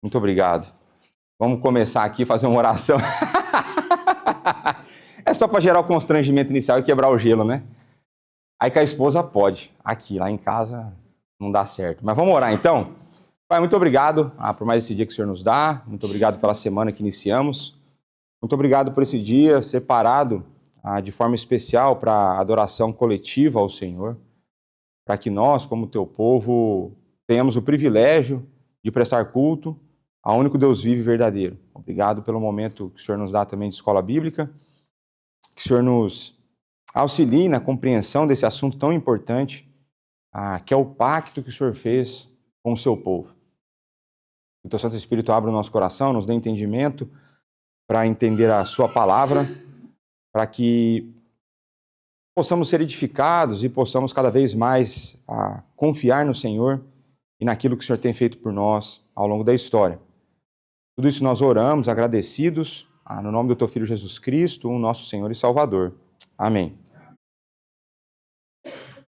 Muito obrigado. Vamos começar aqui a fazer uma oração. É só para gerar o constrangimento inicial e quebrar o gelo, né? Aí com a esposa pode. Aqui, lá em casa, não dá certo. Mas vamos orar então? Pai, muito obrigado por mais esse dia que o Senhor nos dá. Muito obrigado pela semana que iniciamos. Muito obrigado por esse dia separado de forma especial para a adoração coletiva ao Senhor. Para que nós, como teu povo, tenhamos o privilégio de prestar culto ao único Deus vivo e verdadeiro. Obrigado pelo momento que o Senhor nos dá também de escola bíblica, que o Senhor nos auxilie na compreensão desse assunto tão importante, que é o pacto que o Senhor fez com o seu povo. Que o teu Santo Espírito abra o nosso coração, nos dê entendimento para entender a sua palavra, para que possamos ser edificados e possamos cada vez mais confiar no Senhor e naquilo que o Senhor tem feito por nós ao longo da história. Tudo isso nós oramos, agradecidos, no nome do teu Filho Jesus Cristo, o nosso Senhor e Salvador. Amém.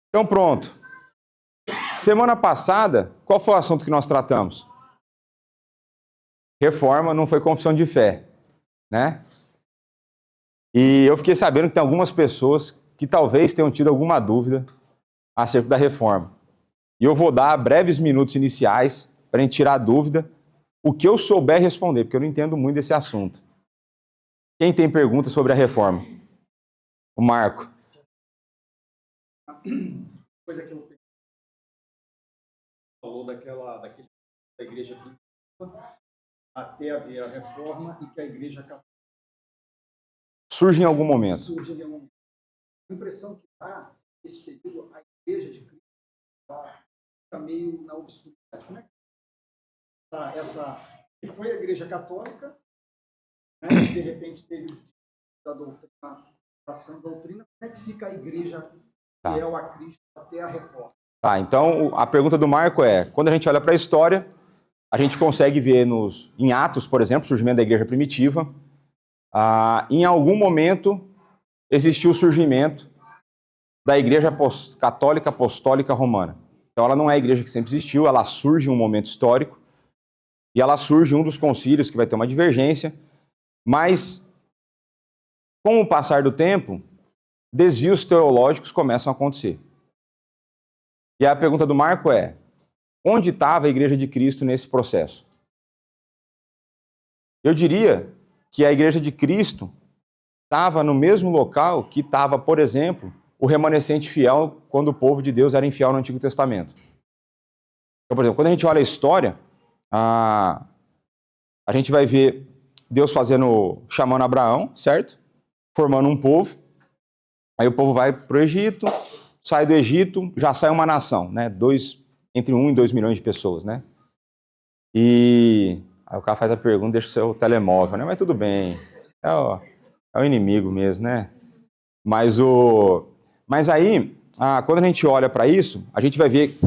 Então pronto. Semana passada, qual foi o assunto que nós tratamos? Reforma, não foi confissão de fé, né? E eu fiquei sabendo que tem algumas pessoas que talvez tenham tido alguma dúvida acerca da reforma. E eu vou dar breves minutos iniciais para a gente tirar a dúvida, o que eu souber responder, porque eu não entendo muito desse assunto. Quem tem pergunta sobre a reforma? O Marco. Coisa que eu falou da igreja primitiva até haver a reforma e que a igreja católica surge em algum momento. Surge em algum momento. A impressão que dá nesse período, a igreja de Cristo está meio na obscuridade. Como é que que foi a igreja católica, né, que de repente teve os da doutrina, da sã doutrina, como é que fica a igreja fiel a Cristo até a reforma? Então a pergunta do Marco é, quando a gente olha para a história, a gente consegue ver em Atos, por exemplo, o surgimento da igreja primitiva, em algum momento existiu o surgimento da igreja católica apostólica romana. Então ela não é a igreja que sempre existiu, ela surge em um momento histórico, e ela surge em um dos concílios que vai ter uma divergência, mas com o passar do tempo, desvios teológicos começam a acontecer. E a pergunta do Marco é, onde estava a igreja de Cristo nesse processo? Eu diria que a igreja de Cristo estava no mesmo local que estava, por exemplo, o remanescente fiel quando o povo de Deus era infiel no Antigo Testamento. Então, por exemplo, quando a gente olha a história, a gente vai ver Deus chamando Abraão, certo? Formando um povo. Aí o povo vai para o Egito, sai do Egito, já sai uma nação, né? Entre 1 e 2 milhões de pessoas, né? E aí o cara faz a pergunta, deixa o seu telemóvel, né? Mas tudo bem, é o inimigo mesmo, né? Mas aí, quando a gente olha para isso, a gente vai ver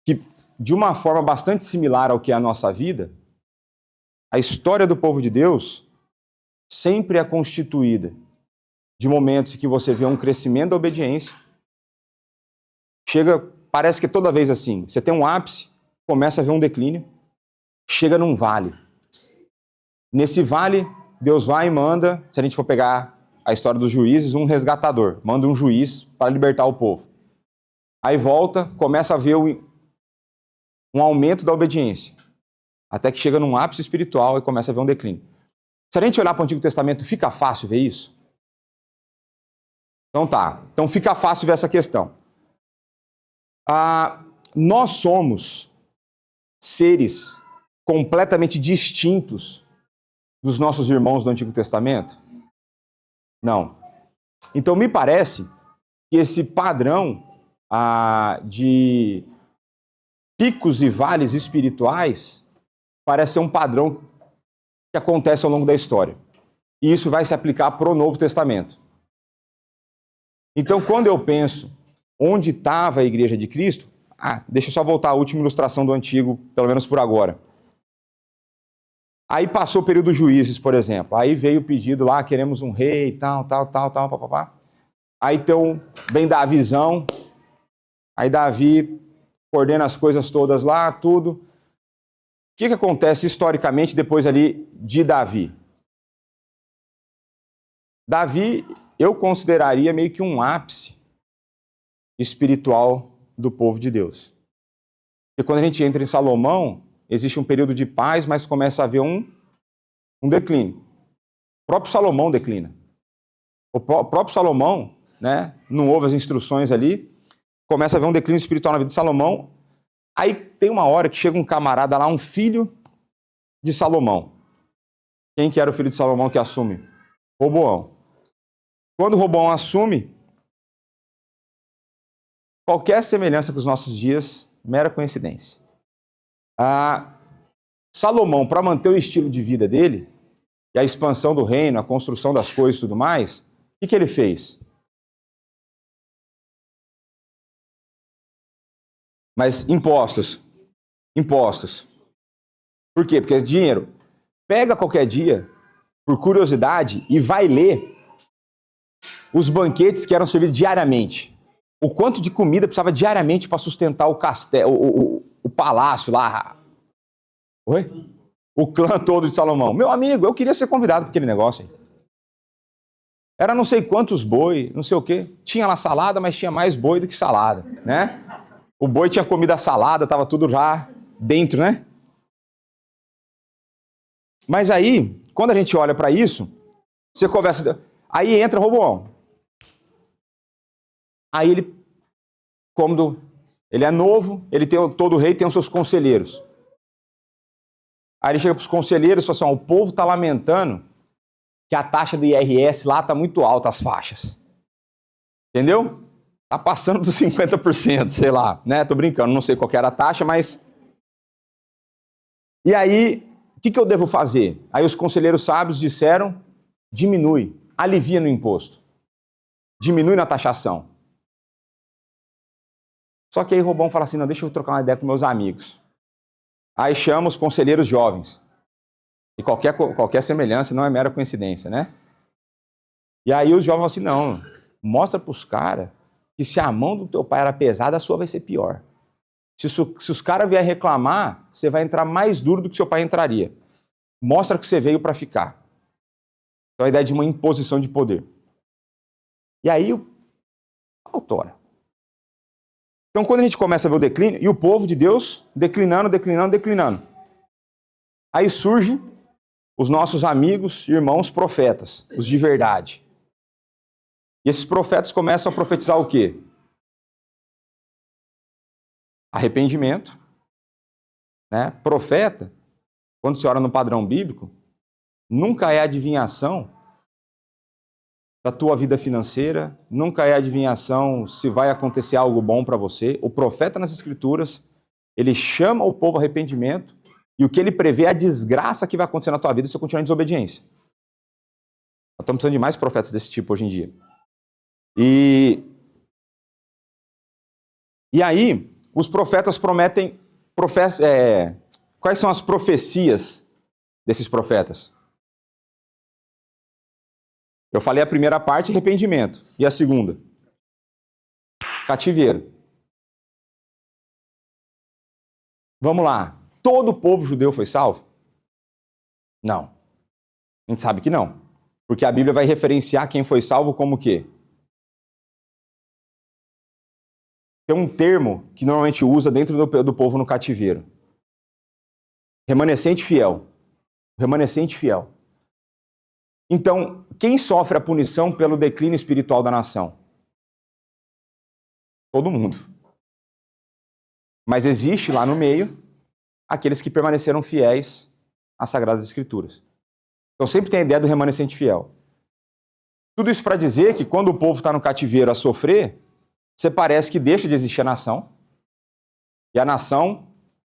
que, de uma forma bastante similar ao que é a nossa vida, a história do povo de Deus sempre é constituída de momentos em que você vê um crescimento da obediência. Parece que é toda vez assim, você tem um ápice, começa a ver um declínio, chega num vale. Nesse vale, Deus vai e manda, se a gente for pegar a história dos juízes, um resgatador, manda um juiz para libertar o povo. Aí volta, começa a ver um aumento da obediência, até que chega num ápice espiritual e começa a ver um declínio. Se a gente olhar para o Antigo Testamento, fica fácil ver isso? Então fica fácil ver essa questão. Nós somos seres completamente distintos dos nossos irmãos do Antigo Testamento? Não. Então me parece que esse padrão de picos e vales espirituais parece ser um padrão que acontece ao longo da história. E isso vai se aplicar para o Novo Testamento. Então, quando eu penso onde estava a igreja de Cristo, deixa eu só voltar à última ilustração do Antigo, pelo menos por agora. Aí passou o período dos juízes, por exemplo. Aí veio o pedido lá, queremos um rei, tal, papapá. Aí então, vem dar a visão. Aí Davi coordena as coisas todas lá, tudo. que acontece historicamente depois ali de Davi? Davi, eu consideraria meio que um ápice espiritual do povo de Deus. Porque quando a gente entra em Salomão, existe um período de paz, mas começa a haver um declínio. O próprio Salomão declina. O próprio Salomão, né, não ouve as instruções ali, começa a haver um declínio espiritual na vida de Salomão. Aí tem uma hora que chega um camarada lá, um filho de Salomão. Quem que era o filho de Salomão que assume? Roboão. Quando Roboão assume, qualquer semelhança com os nossos dias, mera coincidência. Salomão, para manter o estilo de vida dele, e a expansão do reino, a construção das coisas e tudo mais, o que ele fez? Mas impostos. Por quê? Porque dinheiro. Pega qualquer dia, por curiosidade, e vai ler os banquetes que eram servidos diariamente. O quanto de comida precisava diariamente para sustentar o castelo, o palácio lá. Oi? O clã todo de Salomão. Meu amigo, eu queria ser convidado para aquele negócio aí. Era não sei quantos boi, não sei o quê. Tinha lá salada, mas tinha mais boi do que salada, né? O boi tinha comida salada, estava tudo já dentro, né? Mas aí, quando a gente olha para isso, você conversa... Aí entra Roboão. Aí ele, como ele é novo, ele tem todo rei tem os seus conselheiros. Aí ele chega para os conselheiros e fala assim, o povo está lamentando que a taxa do IRS lá está muito alta, as faixas. Entendeu? Está passando dos 50%, sei lá, né? Tô brincando, não sei qual que era a taxa, mas... E aí, o que eu devo fazer? Aí os conselheiros sábios disseram, diminui, alivia no imposto. Diminui na taxação. Só que aí Roboão fala assim, não, deixa eu trocar uma ideia com meus amigos. Aí chama os conselheiros jovens. E qualquer semelhança não é mera coincidência, né? E aí os jovens falam assim, não, mostra para os caras que se a mão do teu pai era pesada, a sua vai ser pior. Se os caras vierem reclamar, você vai entrar mais duro do que seu pai entraria. Mostra que você veio para ficar. Então a ideia de uma imposição de poder. E aí, autora. Então quando a gente começa a ver o declínio, e o povo de Deus declinando. Aí surge os nossos amigos, irmãos, profetas, os de verdade. E esses profetas começam a profetizar o quê? Arrependimento. Né? Profeta, quando você olha no padrão bíblico, nunca é adivinhação da tua vida financeira, nunca é adivinhação se vai acontecer algo bom para você. O profeta nas Escrituras, ele chama o povo ao arrependimento e o que ele prevê é a desgraça que vai acontecer na tua vida se você continuar em desobediência. Nós estamos precisando de mais profetas desse tipo hoje em dia. E aí, os profetas prometem... quais são as profecias desses profetas? Eu falei a primeira parte, arrependimento. E a segunda? Cativeiro. Vamos lá. Todo o povo judeu foi salvo? Não. A gente sabe que não. Porque a Bíblia vai referenciar quem foi salvo como o quê? Tem um termo que normalmente usa dentro do povo no cativeiro. Remanescente fiel. Remanescente fiel. Então, quem sofre a punição pelo declínio espiritual da nação? Todo mundo. Mas existe lá no meio aqueles que permaneceram fiéis às Sagradas Escrituras. Então sempre tem a ideia do remanescente fiel. Tudo isso para dizer que quando o povo está no cativeiro a sofrer, você parece que deixa de existir a nação. E a nação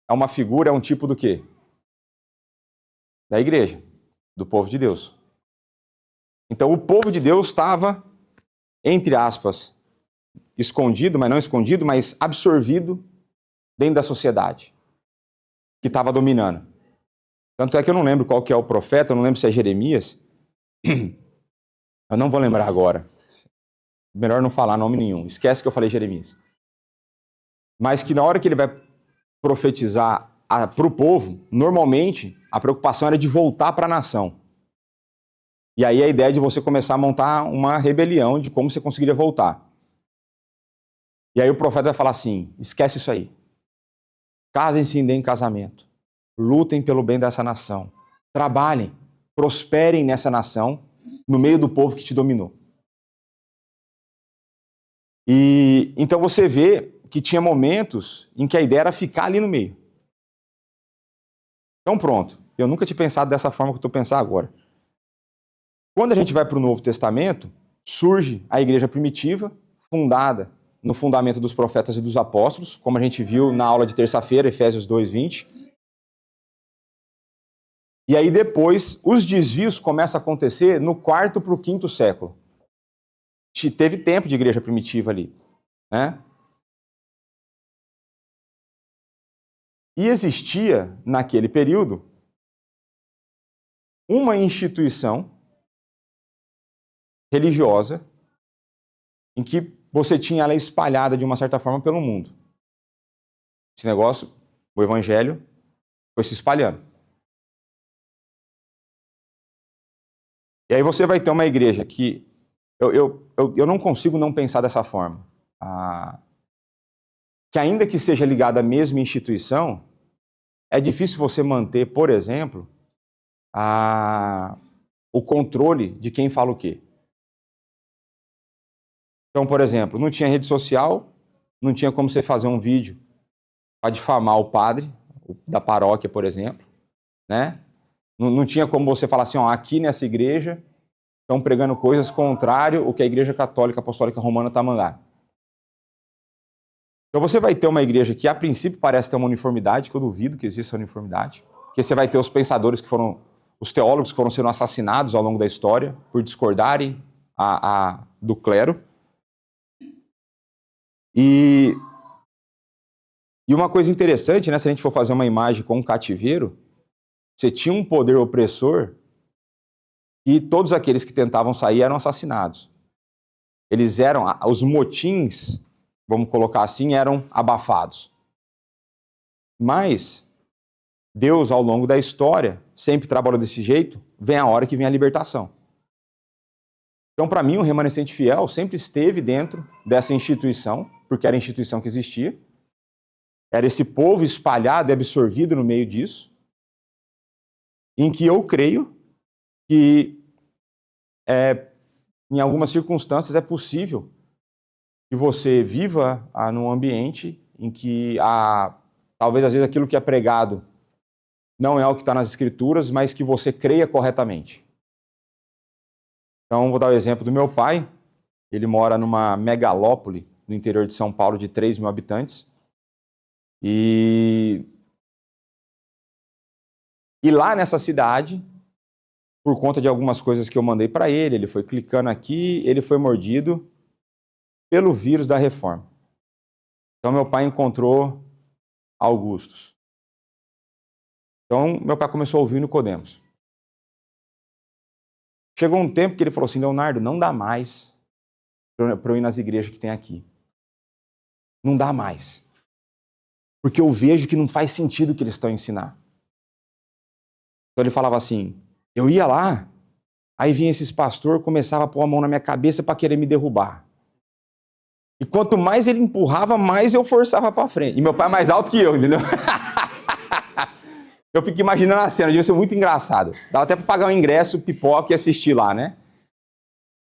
é uma figura, é um tipo do quê? Da igreja, do povo de Deus. Então o povo de Deus estava, entre aspas, escondido, mas não escondido, mas absorvido dentro da sociedade que estava dominando. Tanto é que eu não lembro qual que é o profeta, eu não lembro se é Jeremias. Eu não vou lembrar agora. Melhor não falar nome nenhum. Esquece que eu falei Jeremias. Mas que na hora que ele vai profetizar para o povo, normalmente, a preocupação era de voltar para a nação. E aí a ideia de você começar a montar uma rebelião de como você conseguiria voltar. E aí o profeta vai falar assim, esquece isso aí. Casem-se e deem casamento. Lutem pelo bem dessa nação. Trabalhem, prosperem nessa nação, no meio do povo que te dominou. E então você vê que tinha momentos em que a ideia era ficar ali no meio. Então pronto, eu nunca tinha pensado dessa forma que eu estou pensando agora. Quando a gente vai para o Novo Testamento, surge a igreja primitiva, fundada no fundamento dos profetas e dos apóstolos, como a gente viu na aula de terça-feira, Efésios 2:20. E aí depois, os desvios começam a acontecer no 4º para o 5º século. Teve tempo de igreja primitiva ali, né? E existia, naquele período, uma instituição religiosa em que você tinha ela espalhada de uma certa forma pelo mundo. Esse negócio, o evangelho, foi se espalhando. E aí você vai ter uma igreja que eu não consigo não pensar dessa forma. Que ainda que seja ligada à mesma instituição, é difícil você manter, por exemplo, o controle de quem fala o quê. Então, por exemplo, não tinha rede social, não tinha como você fazer um vídeo para difamar o padre da paróquia, por exemplo, né? Não tinha como você falar assim, ó, aqui nessa igreja estão pregando coisas contrárias ao que a Igreja Católica Apostólica Romana está mandando. Então você vai ter uma igreja que a princípio parece ter uma uniformidade, que eu duvido que exista uniformidade, que você vai ter os pensadores os teólogos que foram sendo assassinados ao longo da história por discordarem do clero. E uma coisa interessante, né, se a gente for fazer uma imagem com um cativeiro, você tinha um poder opressor e todos aqueles que tentavam sair eram assassinados. Os motins, vamos colocar assim, eram abafados. Mas Deus, ao longo da história, sempre trabalhou desse jeito, vem a hora que vem a libertação. Então, para mim, o remanescente fiel sempre esteve dentro dessa instituição, porque era a instituição que existia. Era esse povo espalhado e absorvido no meio disso, em que eu creio que, em algumas circunstâncias, é possível que você viva num ambiente em que talvez às vezes aquilo que é pregado não é o que está nas escrituras, mas que você creia corretamente. Então, vou dar o exemplo do meu pai. Ele mora numa megalópole no interior de São Paulo de 3.000 habitantes. E lá nessa cidade, por conta de algumas coisas que eu mandei para ele foi clicando aqui, ele foi mordido pelo vírus da reforma. Então, meu pai encontrou Augustus. Então, meu pai começou a ouvir Nicodemos. Chegou um tempo que ele falou assim, Leonardo, não dá mais para eu ir nas igrejas que tem aqui. Não dá mais. Porque eu vejo que não faz sentido o que eles estão ensinando. Então ele falava assim, eu ia lá, aí vinha esses pastores, começava a pôr a mão na minha cabeça para querer me derrubar. E quanto mais ele empurrava, mais eu forçava para frente. E meu pai é mais alto que eu, entendeu? Eu fico imaginando a cena, devia ser muito engraçado. Dava até para pagar um ingresso, pipoca e assistir lá, né?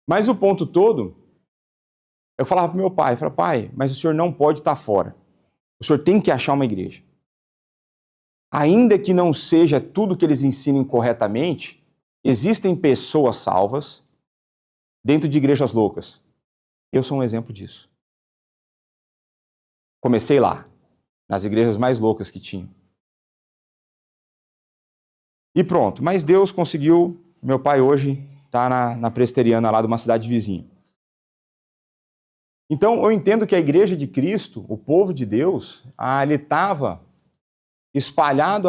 Mas o ponto todo, eu falava para meu pai, pai, mas o senhor não pode estar fora. O senhor tem que achar uma igreja. Ainda que não seja tudo que eles ensinem corretamente, existem pessoas salvas dentro de igrejas loucas. Eu sou um exemplo disso. Comecei lá, nas igrejas mais loucas que tinha. E pronto, mas Deus conseguiu, meu pai hoje está na presbiteriana lá de uma cidade vizinha. Então eu entendo que a igreja de Cristo, o povo de Deus, ele estava espalhado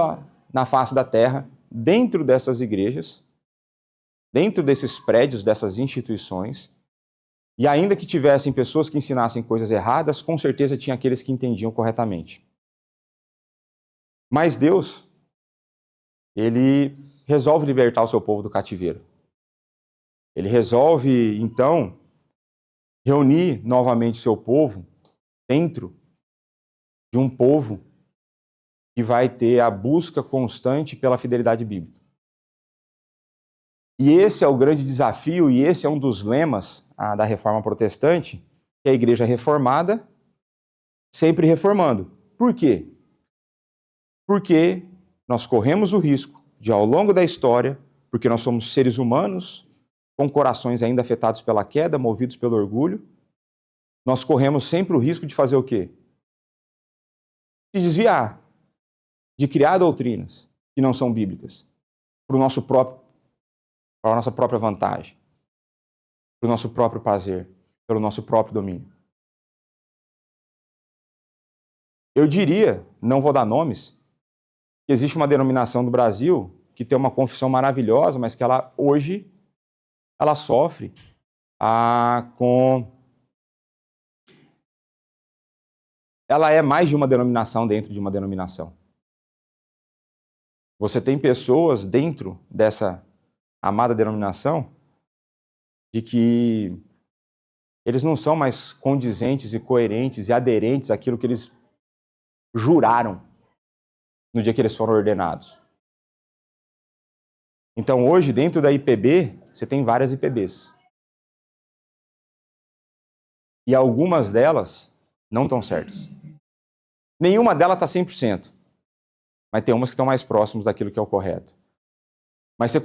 na face da terra, dentro dessas igrejas, dentro desses prédios, dessas instituições, e ainda que tivessem pessoas que ensinassem coisas erradas, com certeza tinha aqueles que entendiam corretamente. Mas Deus, ele resolve libertar o seu povo do cativeiro. Ele resolve, então, reunir novamente o seu povo dentro de um povo que vai ter a busca constante pela fidelidade bíblica. E esse é o grande desafio, e esse é um dos lemas da Reforma Protestante, que é a Igreja reformada, sempre reformando. Por quê? Porque nós corremos o risco de, ao longo da história, porque nós somos seres humanos, com corações ainda afetados pela queda, movidos pelo orgulho, nós corremos sempre o risco de fazer o quê? De desviar, de criar doutrinas que não são bíblicas, para a nossa própria vantagem, para o nosso próprio prazer, pelo nosso próprio domínio. Eu diria, não vou dar nomes, que existe uma denominação do Brasil que tem uma confissão maravilhosa, mas que ela hoje ela sofre com... Ela é mais de uma denominação dentro de uma denominação. Você tem pessoas dentro dessa amada denominação de que eles não são mais condizentes e coerentes e aderentes àquilo que eles juraram no dia que eles foram ordenados. Então, hoje, dentro da IPB, você tem várias IPBs. E algumas delas não estão certas. Nenhuma delas está 100%. Mas tem umas que estão mais próximas daquilo que é o correto. Mas você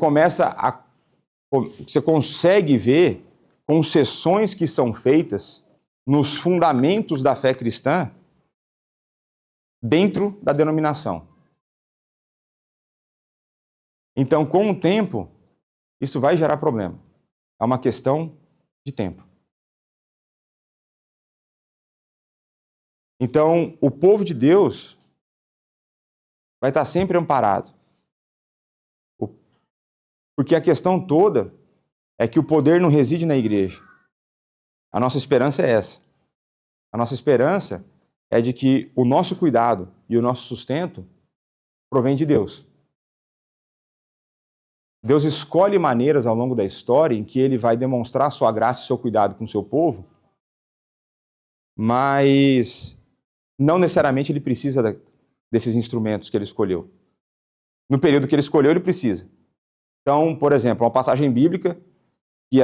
consegue ver concessões que são feitas nos fundamentos da fé cristã dentro da denominação. Então, com o tempo, isso vai gerar problema. É uma questão de tempo. Então, o povo de Deus vai estar sempre amparado. Porque a questão toda é que o poder não reside na igreja. A nossa esperança é essa. A nossa esperança é de que o nosso cuidado e o nosso sustento provém de Deus. Deus escolhe maneiras ao longo da história em que ele vai demonstrar sua graça e seu cuidado com o seu povo, mas não necessariamente ele precisa desses instrumentos que ele escolheu. No período que ele escolheu, ele precisa. Então, por exemplo, uma passagem bíblica que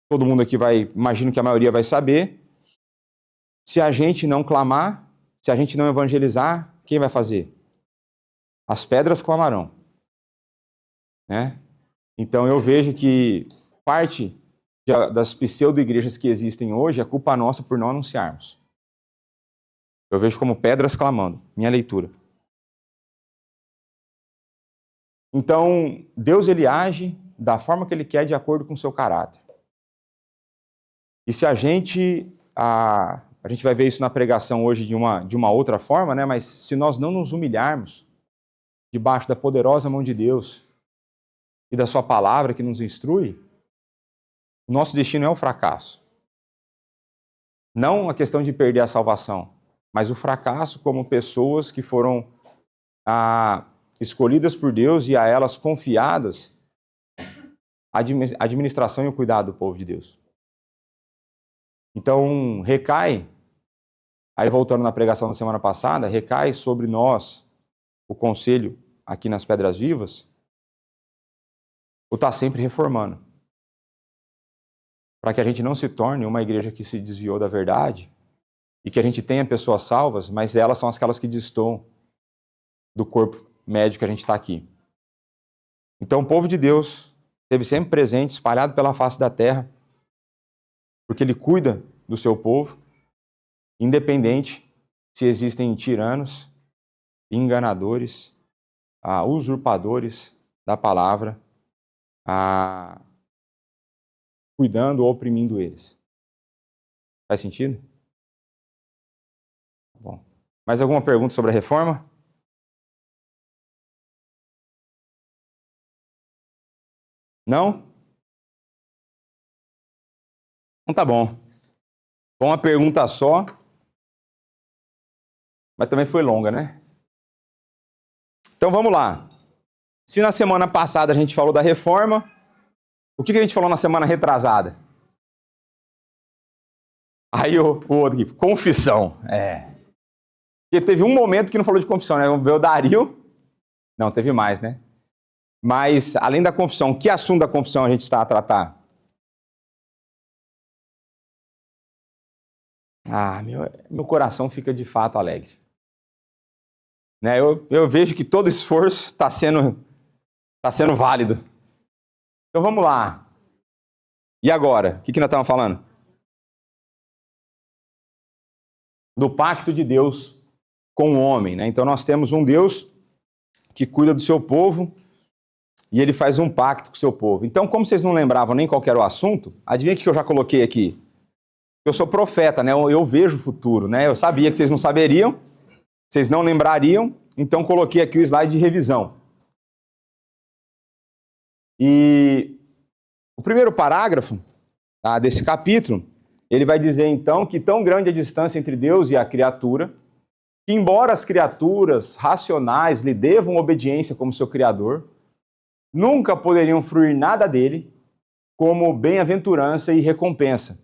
todo mundo aqui imagino que a maioria vai saber, se a gente não clamar, se a gente não evangelizar, quem vai fazer? As pedras clamarão. Né? Então eu vejo que parte das pseudo-igrejas que existem hoje é culpa nossa por não anunciarmos. Eu vejo como pedras clamando, minha leitura. Então, Deus ele age da forma que ele quer, de acordo com o seu caráter. E se a gente vai ver isso na pregação hoje de uma outra forma, né? Mas se nós não nos humilharmos debaixo da poderosa mão de Deus e da sua palavra que nos instrui, o nosso destino é o fracasso. Não a questão de perder a salvação, mas o fracasso como pessoas que foram escolhidas por Deus e a elas confiadas a administração e o cuidado do povo de Deus. Então, aí voltando na pregação da semana passada, recai sobre nós, o conselho aqui nas Pedras Vivas, o estar sempre reformando. Para que a gente não se torne uma igreja que se desviou da verdade e que a gente tenha pessoas salvas, mas elas são aquelas que destoam do corpo médio que a gente está aqui. Então o povo de Deus esteve sempre presente, espalhado pela face da terra, porque ele cuida do seu povo, independente se existem tiranos, enganadores, usurpadores da palavra, cuidando ou oprimindo eles. Faz sentido? Bom. Mais alguma pergunta sobre a reforma? Não? Então tá bom. Foi uma pergunta só, mas também foi longa, né? Então vamos lá. Se na semana passada a gente falou da reforma, o que a gente falou na semana retrasada? Aí o outro aqui, confissão. Porque teve um momento que não falou de confissão, né? Vamos ver o Dario. Não, teve mais, né? Mas, além da confissão, que assunto da confissão a gente está a tratar? Meu coração fica de fato alegre. Né? Eu vejo que todo esforço está sendo válido. Então vamos lá. E agora? O que nós estamos falando? Do pacto de Deus com o homem. Né? Então nós temos um Deus que cuida do seu povo e ele faz um pacto com o seu povo. Então, como vocês não lembravam nem qual era o assunto, adivinha o que eu já coloquei aqui? Eu sou profeta, né? Eu vejo o futuro, né? Eu sabia que vocês não saberiam, vocês não lembrariam, então coloquei aqui o slide de revisão. E o primeiro parágrafo desse capítulo, ele vai dizer então que tão grande é a distância entre Deus e a criatura, que embora as criaturas racionais lhe devam obediência como seu Criador, nunca poderiam fruir nada dele como bem-aventurança e recompensa,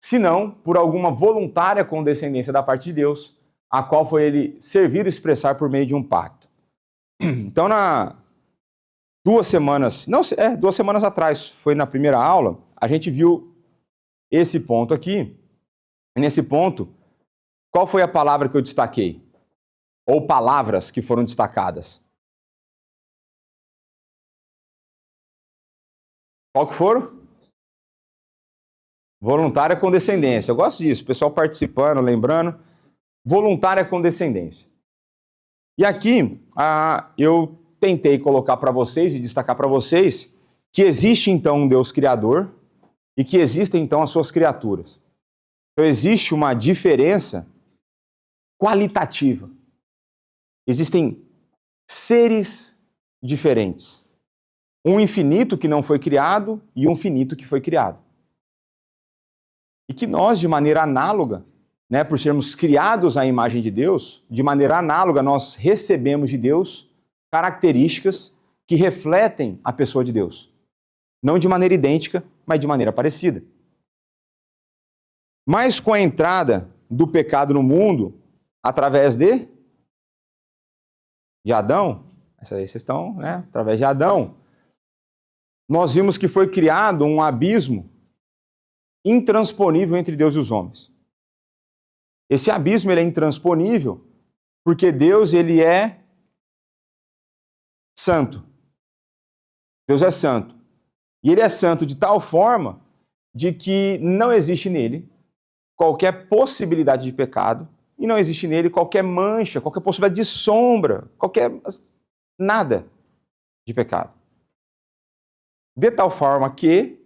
senão por alguma voluntária condescendência da parte de Deus, a qual foi ele servido expressar por meio de um pacto. Então, 2 semanas atrás, foi na primeira aula, a gente viu esse ponto aqui. E nesse ponto, qual foi a palavra que eu destaquei? Ou palavras que foram destacadas? Qual que foram? Voluntária condescendência. Eu gosto disso, o pessoal participando, lembrando. Voluntária condescendência. E aqui, eu tentei colocar para vocês e destacar para vocês que existe então um Deus criador e que existem então as suas criaturas. Então existe uma diferença qualitativa. Existem seres diferentes. Um infinito que não foi criado e um finito que foi criado. E que nós, de maneira análoga, né, por sermos criados à imagem de Deus, de maneira análoga nós recebemos de Deus características que refletem a pessoa de Deus. Não de maneira idêntica, mas de maneira parecida. Mas com a entrada do pecado no mundo, através de Adão, essa aí vocês estão, né? Através de Adão, nós vimos que foi criado um abismo intransponível entre Deus e os homens. Esse abismo ele é intransponível porque Deus ele é santo. Deus é santo. E ele é santo de tal forma de que não existe nele qualquer possibilidade de pecado e não existe nele qualquer mancha, qualquer possibilidade de sombra, nada de pecado. De tal forma que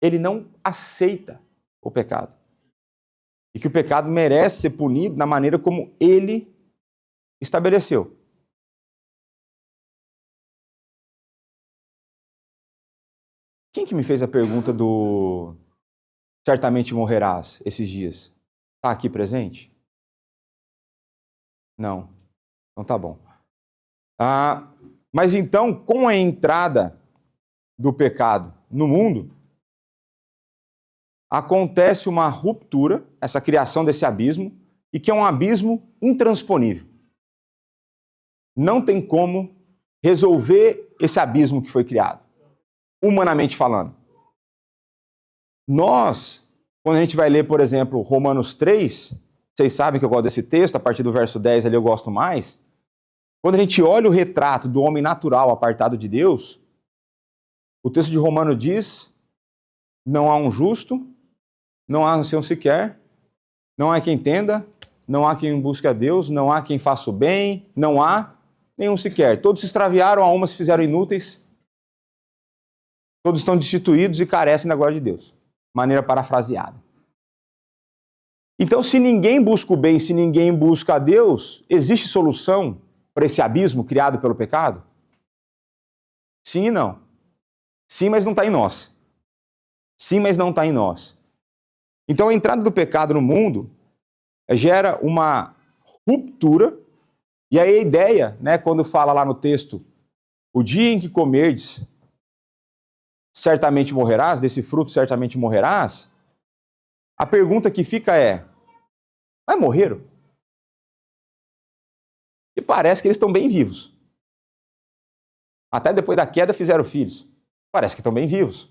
ele não aceita o pecado. E que o pecado merece ser punido da maneira como ele estabeleceu. Quem que me fez a pergunta do certamente morrerás esses dias? Está aqui presente? Não. Então tá bom. Mas então, com a entrada do pecado no mundo, acontece uma ruptura, essa criação desse abismo, e que é um abismo intransponível. Não tem como resolver esse abismo que foi criado, humanamente falando. Nós, quando a gente vai ler, por exemplo, Romanos 3, vocês sabem que eu gosto desse texto, a partir do verso 10 ali eu gosto mais. Quando a gente olha o retrato do homem natural apartado de Deus, o texto de Romanos diz: não há um justo, não há um sequer, não há quem entenda, não há quem busque a Deus, não há quem faça o bem, não há nenhum sequer. Todos se extraviaram, a uma se fizeram inúteis, todos estão destituídos e carecem da glória de Deus. Maneira parafraseada. Então, se ninguém busca o bem, se ninguém busca a Deus, existe solução para esse abismo criado pelo pecado? Sim e não. Sim, mas não está em nós. Sim, mas não está em nós. Então, a entrada do pecado no mundo gera uma ruptura E aí a ideia, né, quando fala lá no texto, o dia em que comerdes, certamente morrerás, desse fruto certamente morrerás, a pergunta que fica é, mas morreram? E parece que eles estão bem vivos. Até depois da queda fizeram filhos. Parece que estão bem vivos.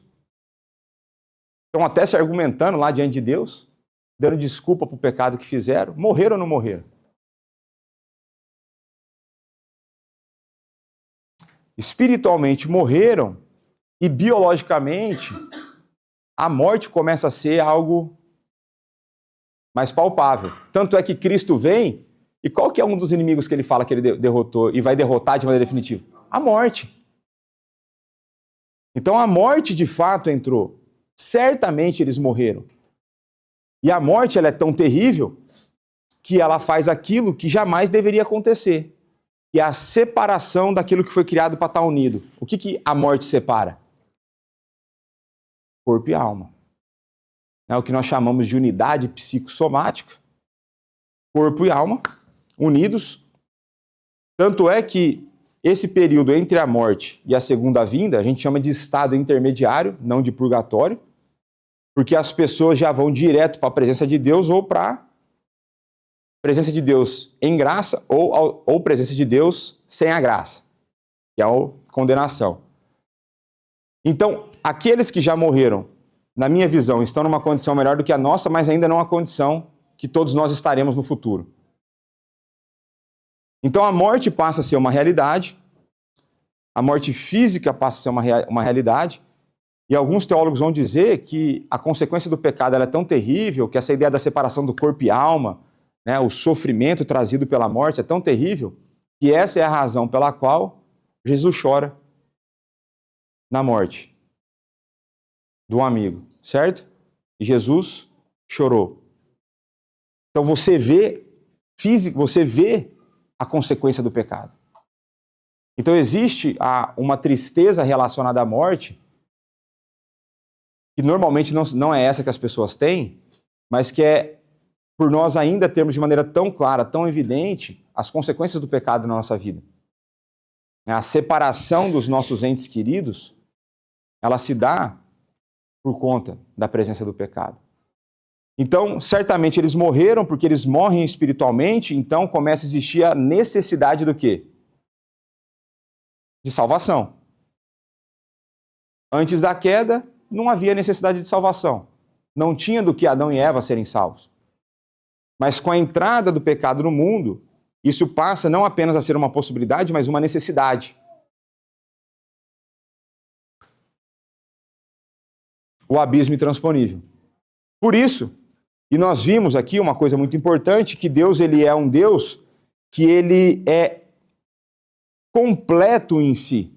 Estão até se argumentando lá diante de Deus, dando desculpa para o pecado que fizeram. Morreram ou não morreram? Espiritualmente morreram e biologicamente a morte começa a ser algo mais palpável. Tanto é que Cristo vem, e qual que é um dos inimigos que ele fala que ele derrotou e vai derrotar de maneira definitiva? A morte. Então a morte de fato entrou. Certamente eles morreram. E a morte ela é tão terrível que ela faz aquilo que jamais deveria acontecer, que é a separação daquilo que foi criado para estar unido. O que a morte separa? Corpo e alma. É o que nós chamamos de unidade psicossomática. Corpo e alma unidos. Tanto é que esse período entre a morte e a segunda vinda, a gente chama de estado intermediário, não de purgatório, porque as pessoas já vão direto para a presença de Deus ou para a presença de Deus em graça ou presença de Deus sem a graça, que é a condenação. Então, aqueles que já morreram, na minha visão, estão numa condição melhor do que a nossa, mas ainda não a condição que todos nós estaremos no futuro. Então, a morte passa a ser uma realidade, a morte física passa a ser uma realidade, e alguns teólogos vão dizer que a consequência do pecado ela é tão terrível, que essa ideia da separação do corpo e alma, né, o sofrimento trazido pela morte é tão terrível, que essa é a razão pela qual Jesus chora na morte de um amigo, certo? E Jesus chorou. Então você vê a consequência do pecado. Então existe uma tristeza relacionada à morte, que normalmente não é essa que as pessoas têm, mas que é por nós ainda termos de maneira tão clara, tão evidente, as consequências do pecado na nossa vida. A separação dos nossos entes queridos, ela se dá por conta da presença do pecado. Então, certamente eles morreram porque eles morrem espiritualmente, então começa a existir a necessidade do quê? De salvação. Antes da queda, não havia necessidade de salvação. Não tinha do que Adão e Eva serem salvos. Mas com a entrada do pecado no mundo, isso passa não apenas a ser uma possibilidade, mas uma necessidade. O abismo intransponível. Por isso, e nós vimos aqui uma coisa muito importante, que Deus ele é um Deus que ele é completo em si.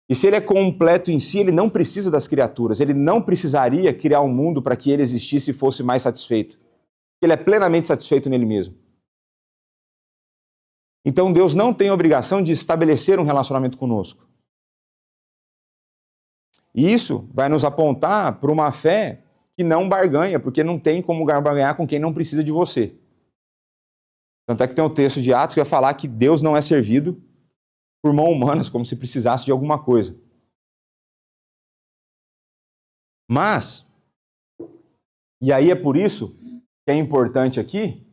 E se ele é completo em si, ele não precisa das criaturas, ele não precisaria criar um mundo para que ele existisse e fosse mais satisfeito. Ele é plenamente satisfeito nele mesmo. Então Deus não tem a obrigação de estabelecer um relacionamento conosco. E isso vai nos apontar para uma fé que não barganha, porque não tem como barganhar com quem não precisa de você. Tanto é que tem um texto de Atos que vai falar que Deus não é servido por mãos humanas, como se precisasse de alguma coisa. Mas, e aí é por isso que é importante aqui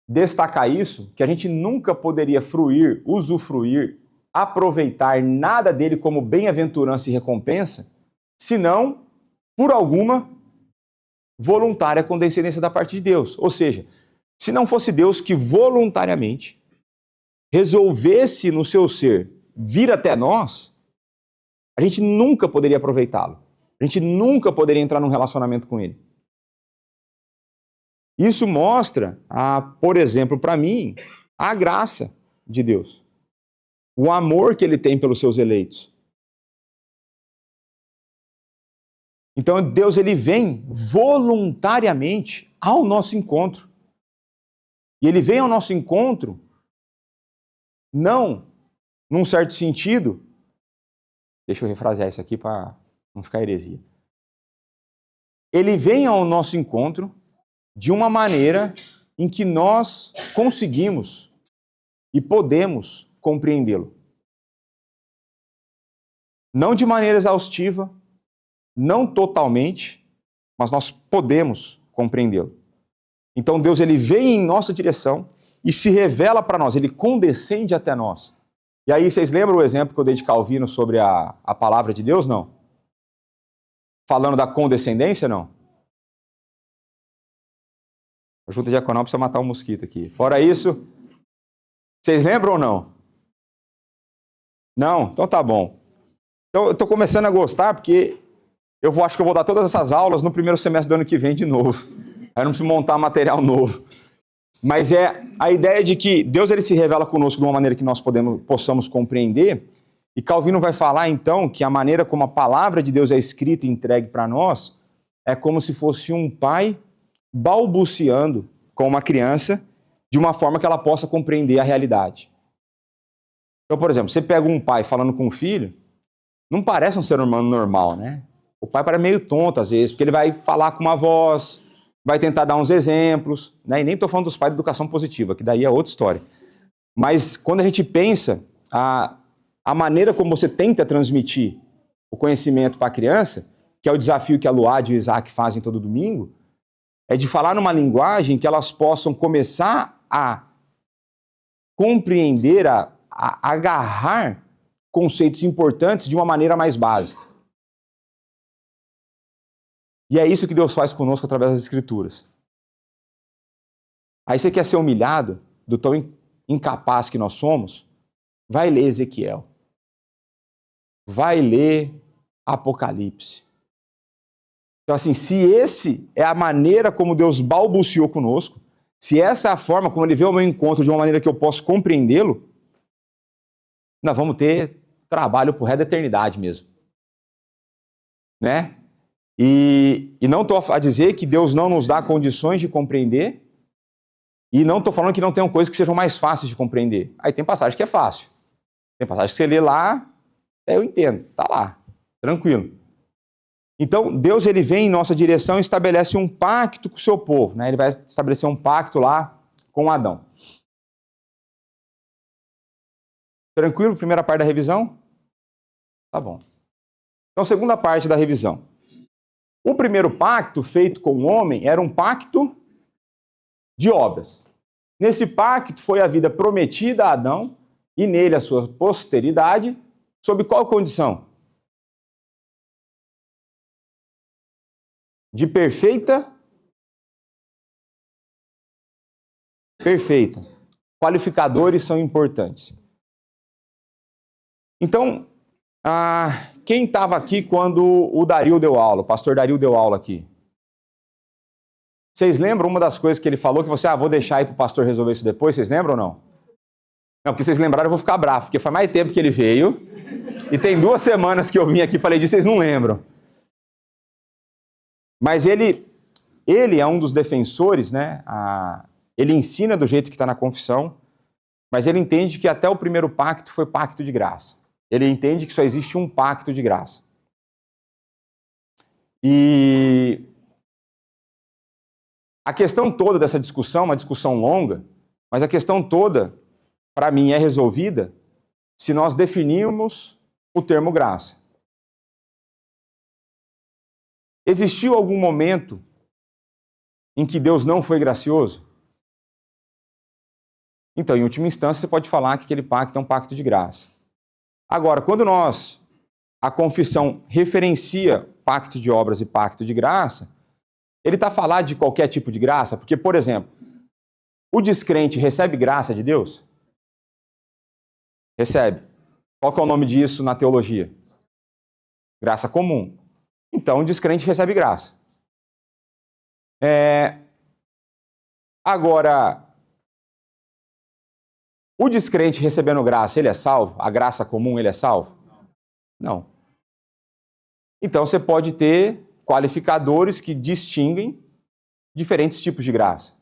destacar isso, que a gente nunca poderia fruir, usufruir, aproveitar nada dele como bem-aventurança e recompensa, senão por alguma voluntária condescendência da parte de Deus. Ou seja, se não fosse Deus que voluntariamente resolvesse no seu ser vir até nós, a gente nunca poderia aproveitá-lo. A gente nunca poderia entrar num relacionamento com ele. Isso mostra, por exemplo, para mim, a graça de Deus. O amor que ele tem pelos seus eleitos. Então Deus ele vem voluntariamente ao nosso encontro. E ele vem ao nosso encontro não num certo sentido. Deixa eu refrasear isso aqui para não ficar heresia. Ele vem ao nosso encontro de uma maneira em que nós conseguimos e podemos compreendê-lo. Não de maneira exaustiva, não totalmente, mas nós podemos compreendê-lo. Então Deus ele vem em nossa direção e se revela para nós, ele condescende até nós. E aí vocês lembram o exemplo que eu dei de Calvino sobre a palavra de Deus, não? Falando da condescendência, não? A junta diaconal precisa matar um mosquito aqui. Fora isso, vocês lembram ou não? Não? Então tá bom. Então eu estou começando a gostar porque acho que eu vou dar todas essas aulas no primeiro semestre do ano que vem de novo. Aí eu não preciso montar material novo. Mas é a ideia de que Deus ele se revela conosco de uma maneira que nós possamos compreender. E Calvino vai falar então que a maneira como a palavra de Deus é escrita e entregue para nós é como se fosse um pai balbuciando com uma criança de uma forma que ela possa compreender a realidade. Então, por exemplo, você pega um pai falando com um filho, não parece um ser humano normal, né? O pai parece meio tonto às vezes, porque ele vai falar com uma voz, vai tentar dar uns exemplos, né? E nem estou falando dos pais da educação positiva, que daí é outra história. Mas quando a gente pensa a maneira como você tenta transmitir o conhecimento para a criança, que é o desafio que a Luad e o Isaac fazem todo domingo, é de falar numa linguagem que elas possam começar a compreender, a agarrar conceitos importantes de uma maneira mais básica. E é isso que Deus faz conosco através das Escrituras. Aí você quer ser humilhado do tão incapaz que nós somos? Vai ler Ezequiel. Vai ler Apocalipse. Então assim, se esse é a maneira como Deus balbuciou conosco, se essa é a forma como Ele vê o meu encontro de uma maneira que eu posso compreendê-lo, nós vamos ter trabalho por resto da eternidade mesmo. Né? E não estou a dizer que Deus não nos dá condições de compreender, e não estou falando que não tenham coisas que sejam mais fáceis de compreender. Aí tem passagem que é fácil. Tem passagem que você lê lá, eu entendo, tá lá, tranquilo. Então, Deus ele vem em nossa direção e estabelece um pacto com o seu povo. Né? Ele vai estabelecer um pacto lá com Adão. Tranquilo? Primeira parte da revisão? Tá bom. Então, segunda parte da revisão. O primeiro pacto feito com o homem era um pacto de obras. Nesse pacto foi a vida prometida a Adão e nele a sua posteridade, sob qual condição? De perfeita. Qualificadores são importantes. Então, quem estava aqui quando o Dario deu aula, o pastor Dario deu aula aqui? Vocês lembram uma das coisas que ele falou que você, vou deixar aí para o pastor resolver isso depois? Vocês lembram ou não? Não, porque vocês lembraram eu vou ficar bravo, porque faz mais tempo que ele veio e tem 2 semanas que eu vim aqui e falei disso, vocês não lembram. Mas ele é um dos defensores, né? Ele ensina do jeito que está na confissão, mas ele entende que até o primeiro pacto foi pacto de graça. Ele entende que só existe um pacto de graça. E a questão toda dessa discussão, uma discussão longa, mas a questão toda, para mim, é resolvida se nós definirmos o termo graça. Existiu algum momento em que Deus não foi gracioso? Então, em última instância, você pode falar que aquele pacto é um pacto de graça. Agora, quando a confissão referencia pacto de obras e pacto de graça, ele está a falar de qualquer tipo de graça? Porque, por exemplo, o descrente recebe graça de Deus? Recebe. Qual que é o nome disso na teologia? Graça comum. Então, o descrente recebe graça. Agora, o descrente recebendo graça, ele é salvo? A graça comum, ele é salvo? Não. Então, você pode ter qualificadores que distinguem diferentes tipos de graça.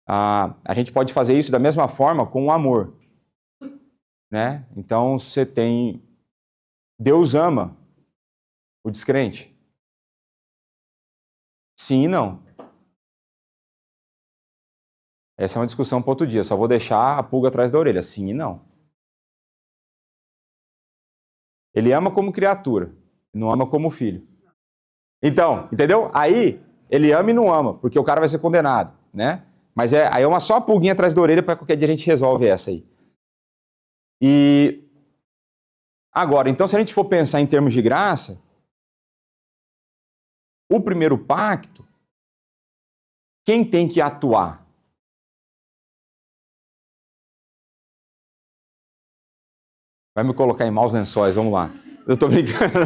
A gente pode fazer isso da mesma forma com o amor. Né? Então, você tem... Deus ama o descrente? Sim e não. Essa é uma discussão para outro dia. Só vou deixar a pulga atrás da orelha. Sim e não. Ele ama como criatura, não ama como filho. Então, entendeu? Aí, ele ama e não ama, porque o cara vai ser condenado, né? Mas aí é uma só pulguinha atrás da orelha para qualquer dia a gente resolve essa aí. E agora, então, se a gente for pensar em termos de graça, o primeiro pacto, quem tem que atuar? Vai me colocar em maus lençóis, vamos lá. Eu tô brincando.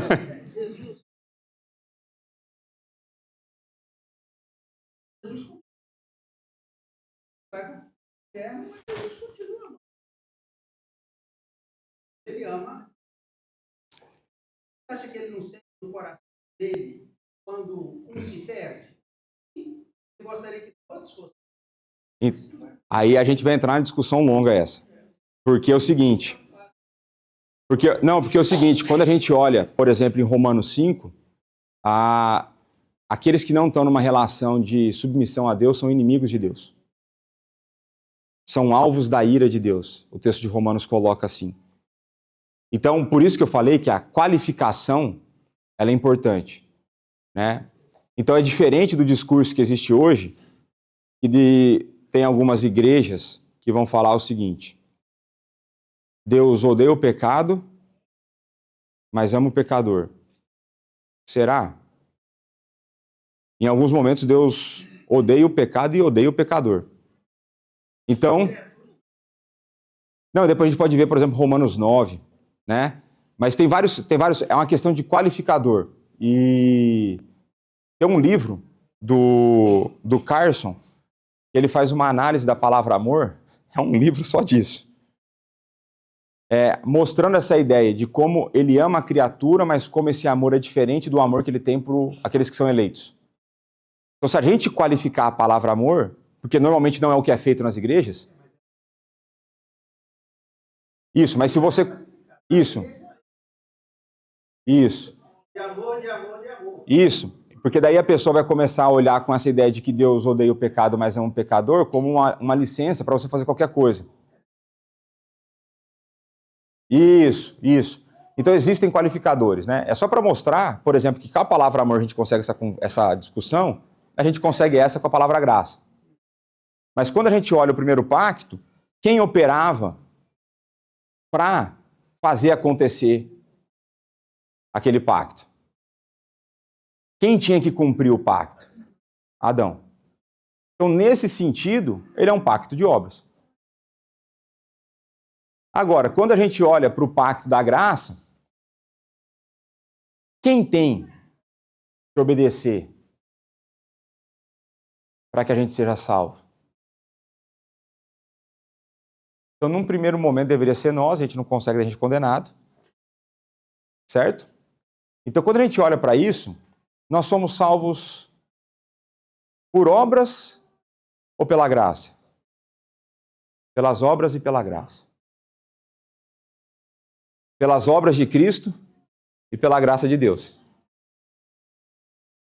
Jesus continua. Ele ama. Você acha que ele não sente no coração dele quando um se perde? Ele gostaria que todos fossem. Aí a gente vai entrar na discussão longa essa. Porque é o seguinte. Porque é o seguinte, quando a gente olha, por exemplo, em Romanos 5, aqueles que não estão numa relação de submissão a Deus são inimigos de Deus. São alvos da ira de Deus. O texto de Romanos coloca assim. Então, por isso que eu falei que a qualificação ela é importante, né? Então, é diferente do discurso que existe hoje, que tem algumas igrejas que vão falar o seguinte: Deus odeia o pecado, mas ama o pecador. Será? Em alguns momentos, Deus odeia o pecado e odeia o pecador. Então, depois a gente pode ver, por exemplo, Romanos 9, né? Mas tem vários, é uma questão de qualificador. E tem um livro do Carson, ele faz uma análise da palavra amor, é um livro só disso. Mostrando essa ideia de como ele ama a criatura, mas como esse amor é diferente do amor que ele tem por aqueles que são eleitos. Então, se a gente qualificar a palavra amor, porque normalmente não é o que é feito nas igrejas. Isso, mas se você... Isso. De amor. Isso, porque daí a pessoa vai começar a olhar com essa ideia de que Deus odeia o pecado, mas é um pecador, como uma licença para você fazer qualquer coisa. Isso. Então existem qualificadores, né? É só para mostrar, por exemplo, que com a palavra amor a gente consegue essa discussão, a gente consegue essa com a palavra graça. Mas quando a gente olha o primeiro pacto, quem operava para fazer acontecer aquele pacto? Quem tinha que cumprir o pacto? Adão. Então, nesse sentido, ele é um pacto de obras. Agora, quando a gente olha para o pacto da graça, quem tem que obedecer para que a gente seja salvo? Então, num primeiro momento, deveria ser nós, a gente não consegue, a gente é condenado. Certo? Então, quando a gente olha para isso, nós somos salvos por obras ou pela graça? Pelas obras e pela graça. Pelas obras de Cristo e pela graça de Deus.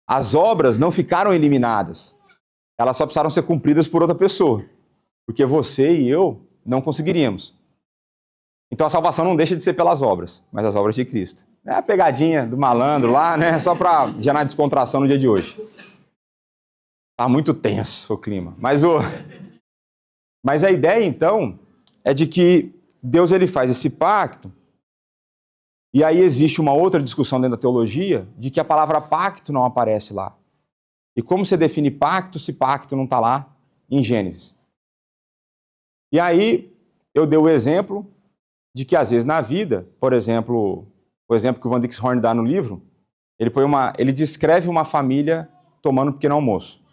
As obras não ficaram eliminadas. Elas só precisaram ser cumpridas por outra pessoa. Porque você e eu não conseguiríamos. Então a salvação não deixa de ser pelas obras, mas as obras de Cristo. É a pegadinha do malandro lá, né? Só para gerar descontração no dia de hoje. Tá muito tenso o clima. Mas a ideia, então, é de que Deus ele faz esse pacto, e aí existe uma outra discussão dentro da teologia, de que a palavra pacto não aparece lá. E como você define pacto, se pacto não está lá em Gênesis? E aí, eu dei o exemplo de que, às vezes, na vida, por exemplo, o exemplo que o Van Dixhoorn dá no livro, ele descreve uma família tomando um pequeno almoço.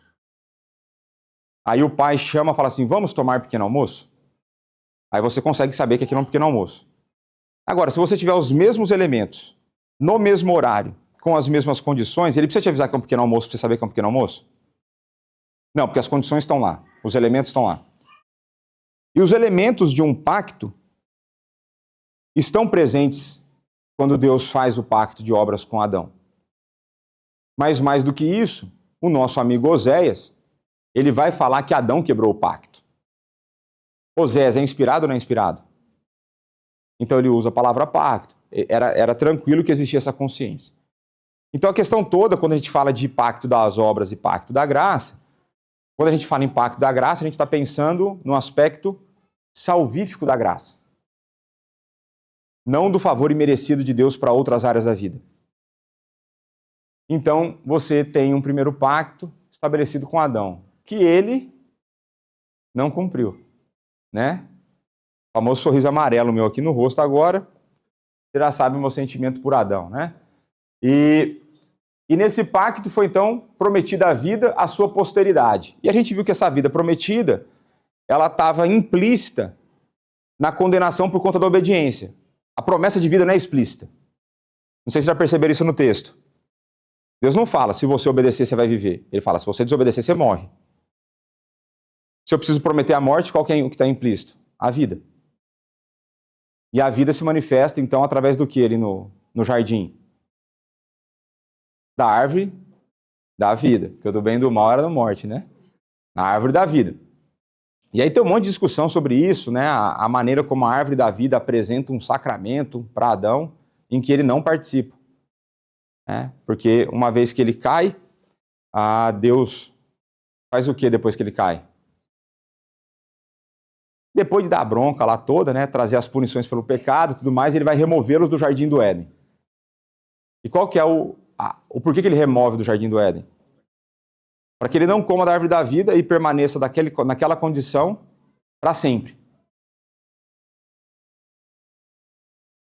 Aí o pai chama e fala assim, vamos tomar pequeno almoço? Aí você consegue saber que aquilo é um pequeno almoço. Agora, se você tiver os mesmos elementos, no mesmo horário, com as mesmas condições, ele precisa te avisar que é um pequeno almoço para você saber que é um pequeno almoço? Não, porque as condições estão lá, os elementos estão lá. E os elementos de um pacto estão presentes quando Deus faz o pacto de obras com Adão. Mas mais do que isso, o nosso amigo Oséias, ele vai falar que Adão quebrou o pacto. Osés é inspirado ou não é inspirado? Então ele usa a palavra pacto. Era tranquilo que existia essa consciência. Então a questão toda, quando a gente fala de pacto das obras e pacto da graça, quando a gente fala em pacto da graça, a gente está pensando no aspecto salvífico da graça. Não do favor imerecido de Deus para outras áreas da vida. Então você tem um primeiro pacto estabelecido com Adão, que ele não cumpriu, né? O famoso sorriso amarelo meu aqui no rosto agora, você já sabe o meu sentimento por Adão, né? E nesse pacto foi então prometida a vida à sua posteridade. E a gente viu que essa vida prometida, ela estava implícita na condenação por conta da obediência. A promessa de vida não é explícita. Não sei se já perceberam isso no texto. Deus não fala, se você obedecer, você vai viver. Ele fala, se você desobedecer, você morre. Se eu preciso prometer a morte, qual que é o que está implícito? A vida. E a vida se manifesta, então, através do que ali no jardim? Da árvore da vida. Porque o do bem e do mal era da morte, né? A árvore da vida. E aí tem um monte de discussão sobre isso, né? A maneira como a árvore da vida apresenta um sacramento para Adão, em que ele não participa. Né? Porque uma vez que ele cai, Deus faz o que depois que ele cai? Depois de dar a bronca lá toda, né, trazer as punições pelo pecado e tudo mais, ele vai removê-los do Jardim do Éden. E qual que é o porquê que ele remove do Jardim do Éden? Para que ele não coma da árvore da vida e permaneça naquela condição para sempre.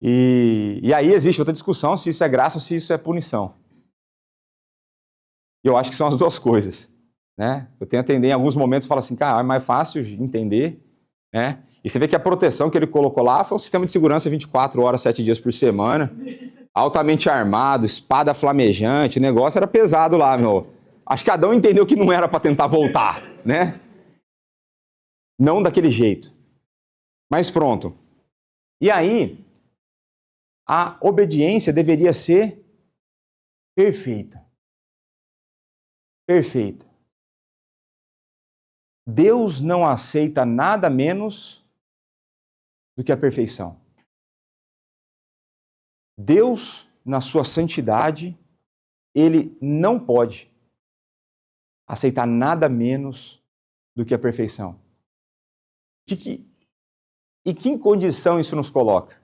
E aí existe outra discussão se isso é graça ou se isso é punição. E eu acho que são as duas coisas. Né? Eu tenho a entender em alguns momentos, falo assim, cara, é mais fácil de entender. Né? E você vê que a proteção que ele colocou lá foi um sistema de segurança 24 horas, 7 dias por semana, altamente armado, espada flamejante, o negócio era pesado lá, meu. Acho que Adão entendeu que não era para tentar voltar, né? Não daquele jeito. Mas pronto. E aí, a obediência deveria ser perfeita. Perfeita. Deus não aceita nada menos do que a perfeição. Deus, na sua santidade, ele não pode aceitar nada menos do que a perfeição. E que condição isso nos coloca?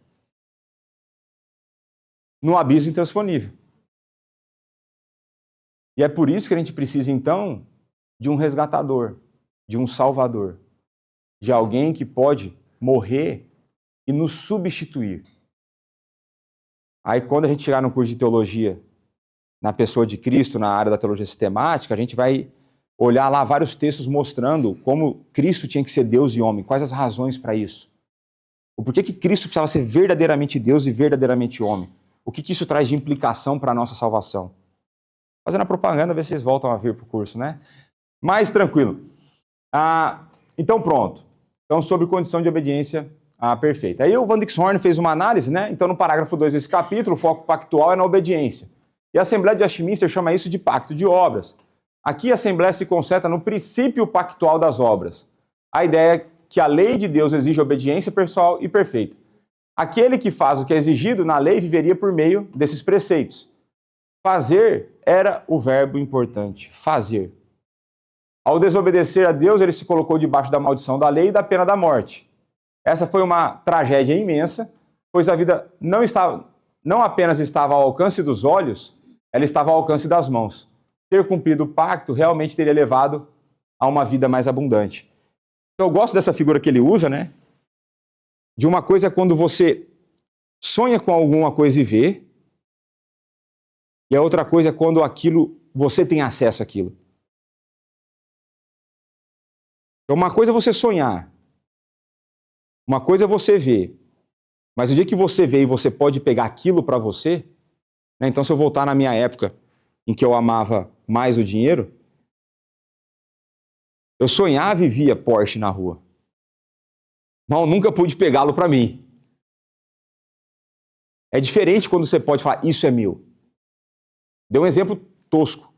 No abismo intransponível. E é por isso que a gente precisa, então, de um resgatador, de um salvador, de alguém que pode morrer e nos substituir. Aí, quando a gente chegar no curso de teologia, na pessoa de Cristo, na área da teologia sistemática, a gente vai olhar lá vários textos mostrando como Cristo tinha que ser Deus e homem, quais as razões para isso. O porquê que Cristo precisava ser verdadeiramente Deus e verdadeiramente homem. O que isso traz de implicação para a nossa salvação. Fazendo a propaganda, ver se vocês voltam a vir para o curso, né? Mais tranquilo. Então pronto. Então sobre condição de obediência perfeita. Aí o Van Dixhoorn fez uma análise, né? Então no parágrafo 2 desse capítulo, o foco pactual é na obediência. E a Assembleia de Westminster chama isso de pacto de obras. Aqui a Assembleia se concentra no princípio pactual das obras. A ideia é que a lei de Deus exige obediência pessoal e perfeita. Aquele que faz o que é exigido na lei viveria por meio desses preceitos. Fazer era o verbo importante, fazer. Ao desobedecer a Deus, ele se colocou debaixo da maldição da lei e da pena da morte. Essa foi uma tragédia imensa, pois a vida não apenas estava ao alcance dos olhos, ela estava ao alcance das mãos. Ter cumprido o pacto realmente teria levado a uma vida mais abundante. Então, eu gosto dessa figura que ele usa, né? De uma coisa quando você sonha com alguma coisa e vê, e a outra coisa é quando você tem acesso àquilo. Então, uma coisa é você sonhar, uma coisa é você ver, mas o dia que você vê e você pode pegar aquilo para você, né? Então se eu voltar na minha época em que eu amava mais o dinheiro, eu sonhava e via Porsche na rua, mas eu nunca pude pegá-lo para mim. É diferente quando você pode falar, isso é meu. Deu um exemplo tosco.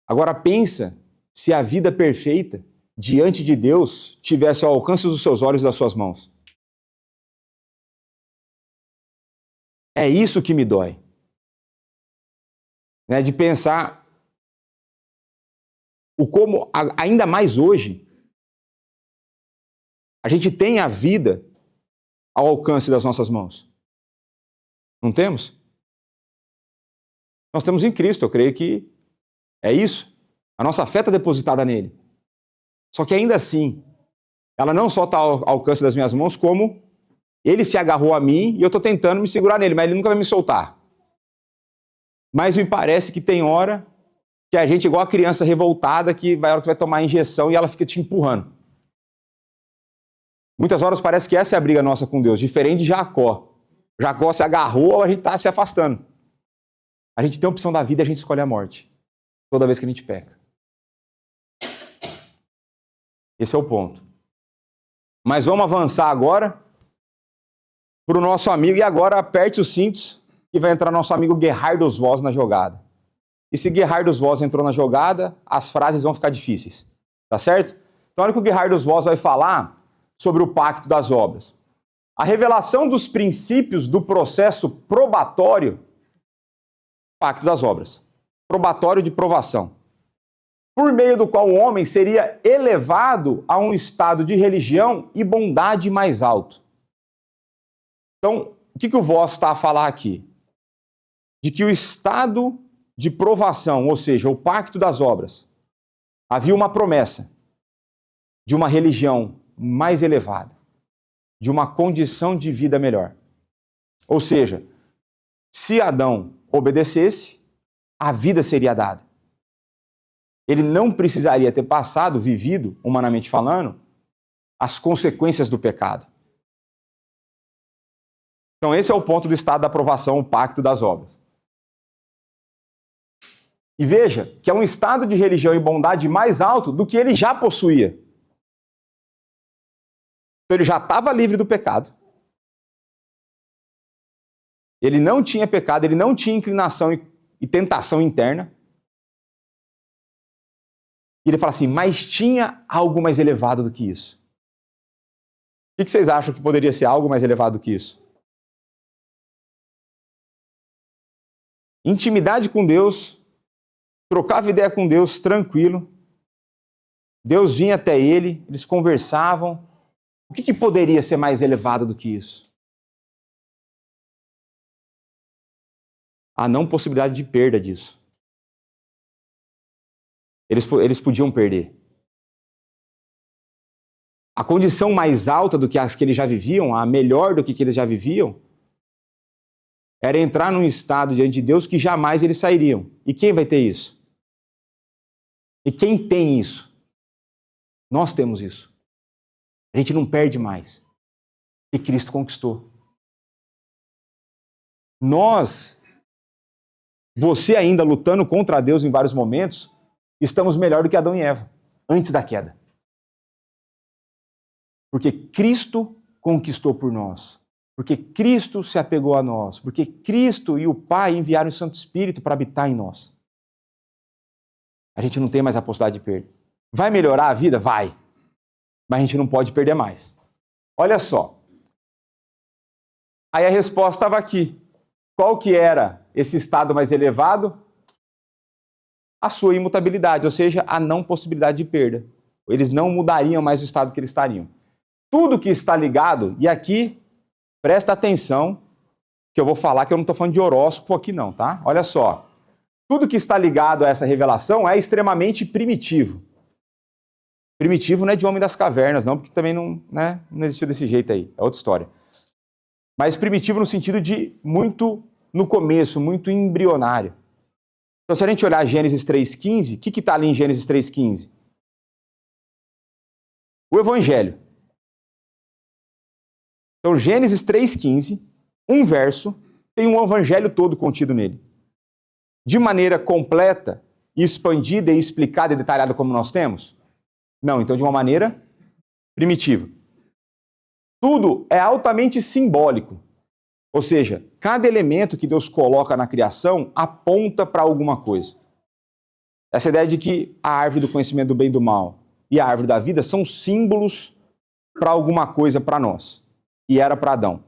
Agora pensa se a vida perfeita diante de Deus tivesse ao alcance dos seus olhos e das suas mãos. É isso que me dói. Né? De pensar o como, ainda mais hoje, a gente tem a vida ao alcance das nossas mãos. Não temos? Nós temos em Cristo, eu creio que é isso. A nossa fé está depositada nele. Só que ainda assim, ela não só está ao alcance das minhas mãos, como ele se agarrou a mim e eu estou tentando me segurar nele, mas ele nunca vai me soltar. Mas me parece que tem hora que a gente é igual a criança revoltada que vai a hora que vai tomar a injeção e ela fica te empurrando. Muitas horas parece que essa é a briga nossa com Deus, diferente de Jacó. Jacó se agarrou, a gente está se afastando. A gente tem a opção da vida e a gente escolhe a morte. Toda vez que a gente peca. Esse é o ponto. Mas vamos avançar agora para o nosso amigo. E agora aperte os cintos que vai entrar nosso amigo Gerhardus Voss na jogada. E se Gerhardus Voss entrou na jogada, as frases vão ficar difíceis. Tá certo? Então olha o que o Gerhardus Voss vai falar sobre o pacto das obras. A revelação dos princípios do processo probatório, pacto das obras. Probatório de provação. Por meio do qual o homem seria elevado a um estado de religião e bondade mais alto. Então, o que o Voss está a falar aqui? De que o estado de provação, ou seja, o pacto das obras, havia uma promessa de uma religião mais elevada, de uma condição de vida melhor. Ou seja, se Adão obedecesse, a vida seria dada. Ele não precisaria ter passado, vivido, humanamente falando, as consequências do pecado. Então esse é o ponto do estado da aprovação, o pacto das obras. E veja que é um estado de religião e bondade mais alto do que ele já possuía. Então ele já estava livre do pecado. Ele não tinha pecado, ele não tinha inclinação e tentação interna. E ele fala assim, mas tinha algo mais elevado do que isso. O que vocês acham que poderia ser algo mais elevado do que isso? Intimidade com Deus, trocava ideia com Deus tranquilo. Deus vinha até ele, eles conversavam. O que poderia ser mais elevado do que isso? A não possibilidade de perda disso. Eles podiam perder. A condição mais alta do que as que eles já viviam, a melhor do que eles já viviam, era entrar num estado diante de Deus que jamais eles sairiam. E quem vai ter isso? E quem tem isso? Nós temos isso. A gente não perde mais. E Cristo conquistou. Você ainda lutando contra Deus em vários momentos, estamos melhor do que Adão e Eva, antes da queda. Porque Cristo conquistou por nós. Porque Cristo se apegou a nós. Porque Cristo e o Pai enviaram o Santo Espírito para habitar em nós. A gente não tem mais a possibilidade de perder. Vai melhorar a vida? Vai. Mas a gente não pode perder mais. Olha só. Aí a resposta estava aqui. Qual que era esse estado mais elevado? A sua imutabilidade, ou seja, a não possibilidade de perda. Eles não mudariam mais o estado que eles estariam. Tudo que está ligado, e aqui, presta atenção, que eu vou falar que eu não estou falando de horóscopo aqui não, tá? Olha só. Tudo que está ligado a essa revelação é extremamente primitivo. Primitivo não é de homem das cavernas, não, porque também não existiu desse jeito aí, é outra história. Mas primitivo no sentido de muito no começo, muito embrionário. Então, se a gente olhar Gênesis 3,15, o que está ali em Gênesis 3,15? O Evangelho. Então, Gênesis 3,15, um verso, tem um Evangelho todo contido nele. De maneira completa, expandida e explicada e detalhada como nós temos? Não, então de uma maneira primitiva. Tudo é altamente simbólico. Ou seja, cada elemento que Deus coloca na criação aponta para alguma coisa. Essa ideia de que a árvore do conhecimento do bem e do mal e a árvore da vida são símbolos para alguma coisa para nós. E era para Adão.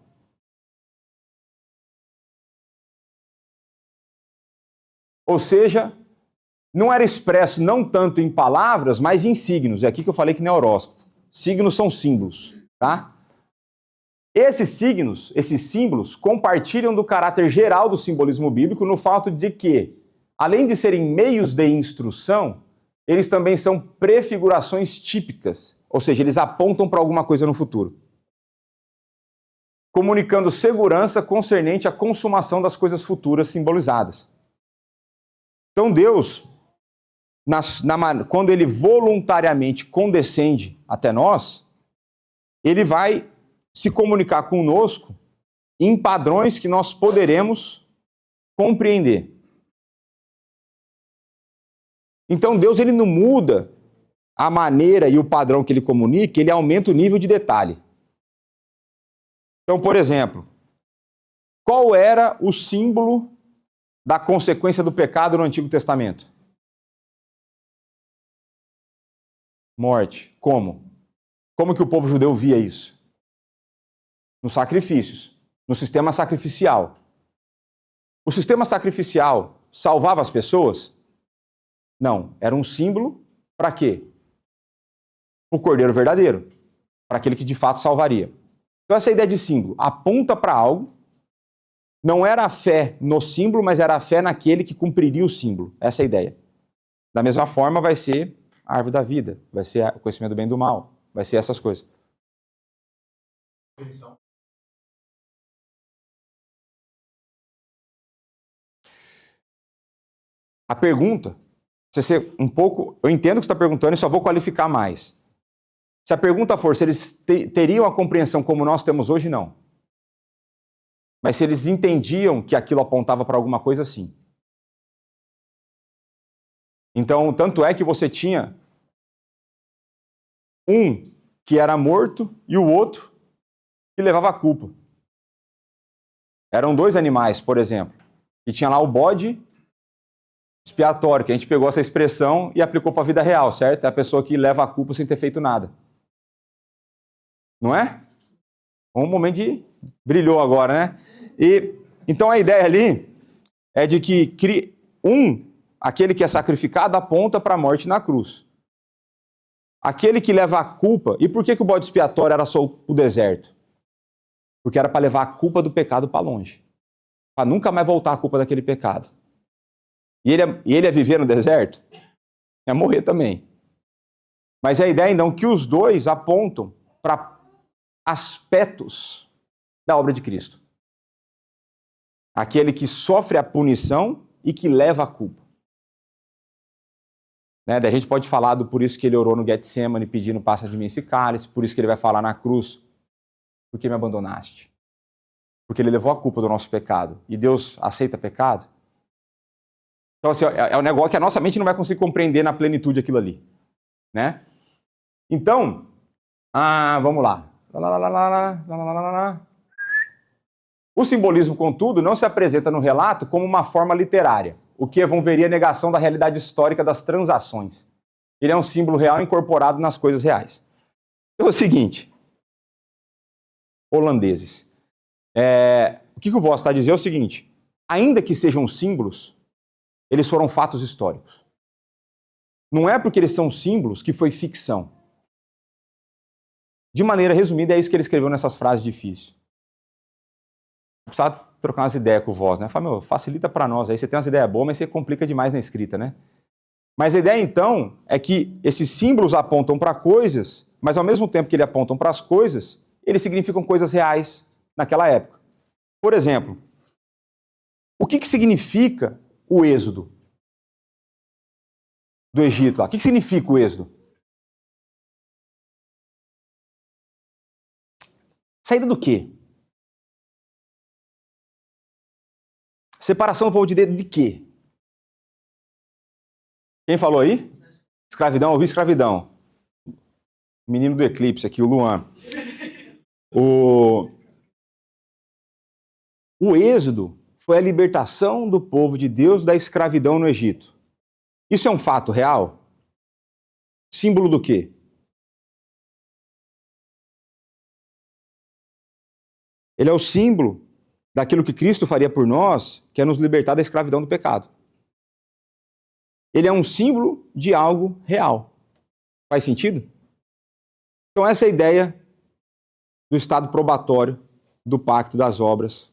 Ou seja, não era expresso não tanto em palavras, mas em signos. É aqui que eu falei que não é horóscopo. Signos são símbolos, tá? Esses signos, esses símbolos, compartilham do caráter geral do simbolismo bíblico no fato de que, além de serem meios de instrução, eles também são prefigurações típicas, ou seja, eles apontam para alguma coisa no futuro, comunicando segurança concernente à consumação das coisas futuras simbolizadas. Então Deus, quando Ele voluntariamente condescende até nós, Ele vai se comunicar conosco em padrões que nós poderemos compreender. Então Deus, Ele não muda a maneira e o padrão que Ele comunica, Ele aumenta o nível de detalhe. Então, por exemplo, qual era o símbolo da consequência do pecado no Antigo Testamento? Morte. Como? Como que o povo judeu via isso? Nos sacrifícios, no sistema sacrificial. O sistema sacrificial salvava as pessoas? Não, era um símbolo para quê? O Cordeiro verdadeiro, para aquele que de fato salvaria. Então essa ideia de símbolo aponta para algo, não era a fé no símbolo, mas era a fé naquele que cumpriria o símbolo. Essa é a ideia. Da mesma forma vai ser a árvore da vida, vai ser o conhecimento do bem e do mal, vai ser essas coisas. A pergunta, se ser um pouco, eu entendo o que você está perguntando e só vou qualificar mais. Se a pergunta for se eles teriam a compreensão como nós temos hoje, não. Mas se eles entendiam que aquilo apontava para alguma coisa, sim. Então, tanto é que você tinha um que era morto e o outro que levava a culpa. Eram dois animais, por exemplo, e tinha lá o bode expiatório, que a gente pegou essa expressão e aplicou para a vida real, certo? É a pessoa que leva a culpa sem ter feito nada. Não é? Um momento de brilhou agora, né? E então a ideia ali é de que aquele que é sacrificado aponta para a morte na cruz. Aquele que leva a culpa, e por que o bode expiatório era só o deserto? Porque era para levar a culpa do pecado para longe. Para nunca mais voltar a culpa daquele pecado. E ele ia viver no deserto? Ia morrer também. Mas a ideia, então, que os dois apontam para aspectos da obra de Cristo. Aquele que sofre a punição e que leva a culpa. Né? Daí a gente pode falar por isso que ele orou no Getsemane pedindo passa de mim esse cálice, por isso que ele vai falar na cruz, por que me abandonaste? Porque ele levou a culpa do nosso pecado. E Deus aceita pecado? Então, assim, é um negócio que a nossa mente não vai conseguir compreender na plenitude aquilo ali. Né? Então, vamos lá. O simbolismo, contudo, não se apresenta no relato como uma forma literária, o que envolveria a negação da realidade histórica das transações. Ele é um símbolo real incorporado nas coisas reais. Então é o seguinte, holandeses, o que o Voss está a dizer é o seguinte, ainda que sejam símbolos, eles foram fatos históricos. Não é porque eles são símbolos que foi ficção. De maneira resumida, é isso que ele escreveu nessas frases difíceis. Precisava trocar umas ideias com o Voss, né? Fala, facilita para nós, aí você tem umas ideias boas, mas você complica demais na escrita, né? Mas a ideia, então, é que esses símbolos apontam para coisas, mas ao mesmo tempo que eles apontam para as coisas, eles significam coisas reais naquela época. Por exemplo, o que significa o êxodo do Egito lá? O que significa o êxodo? Saída do quê? Separação do povo de Deus de quê? Quem falou aí? Escravidão, ouvi escravidão. Menino do eclipse aqui, o Luan. O êxodo foi a libertação do povo de Deus da escravidão no Egito. Isso é um fato real? Símbolo do quê? Ele é o símbolo daquilo que Cristo faria por nós, que é nos libertar da escravidão do pecado. Ele é um símbolo de algo real. Faz sentido? Então essa é a ideia do estado probatório do pacto das obras.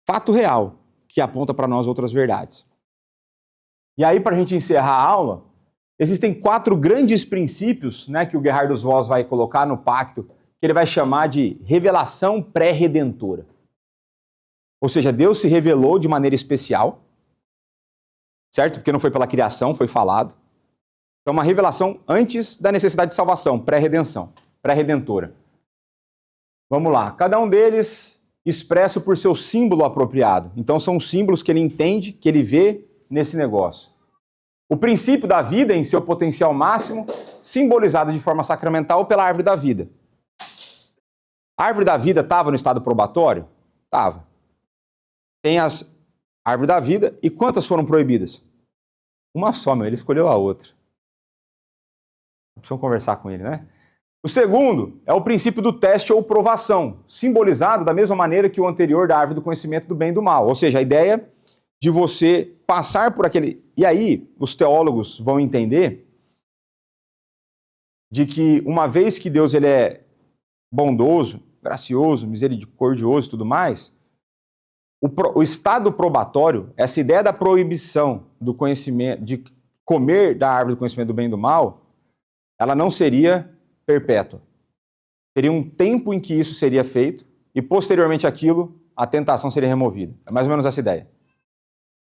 Fato real, que aponta para nós outras verdades. E aí, para a gente encerrar a aula, existem 4 grandes princípios, né, que o Gerhard Voss vai colocar no pacto, que ele vai chamar de revelação pré-redentora. Ou seja, Deus se revelou de maneira especial, certo? Porque não foi pela criação, foi falado. Então, uma revelação antes da necessidade de salvação, pré-redenção, pré-redentora. Vamos lá. Cada um deles expresso por seu símbolo apropriado. Então, são símbolos que ele entende, que ele vê nesse negócio. O princípio da vida em seu potencial máximo, simbolizado de forma sacramental pela árvore da vida. A árvore da vida estava no estado probatório? Estava. Tem as árvore da vida, e quantas foram proibidas? Uma só, ele escolheu a outra. Precisamos conversar com ele, né? O segundo é o princípio do teste ou provação, simbolizado da mesma maneira que o anterior da árvore do conhecimento do bem e do mal. Ou seja, a ideia de você passar por aquele... E aí, os teólogos vão entender de que uma vez que Deus ele é bondoso, gracioso, misericordioso e tudo mais, o estado probatório, essa ideia da proibição do conhecimento, de comer da árvore do conhecimento do bem e do mal, ela não seria perpétua. Teria um tempo em que isso seria feito e, posteriormente àquilo, a tentação seria removida. É mais ou menos essa ideia.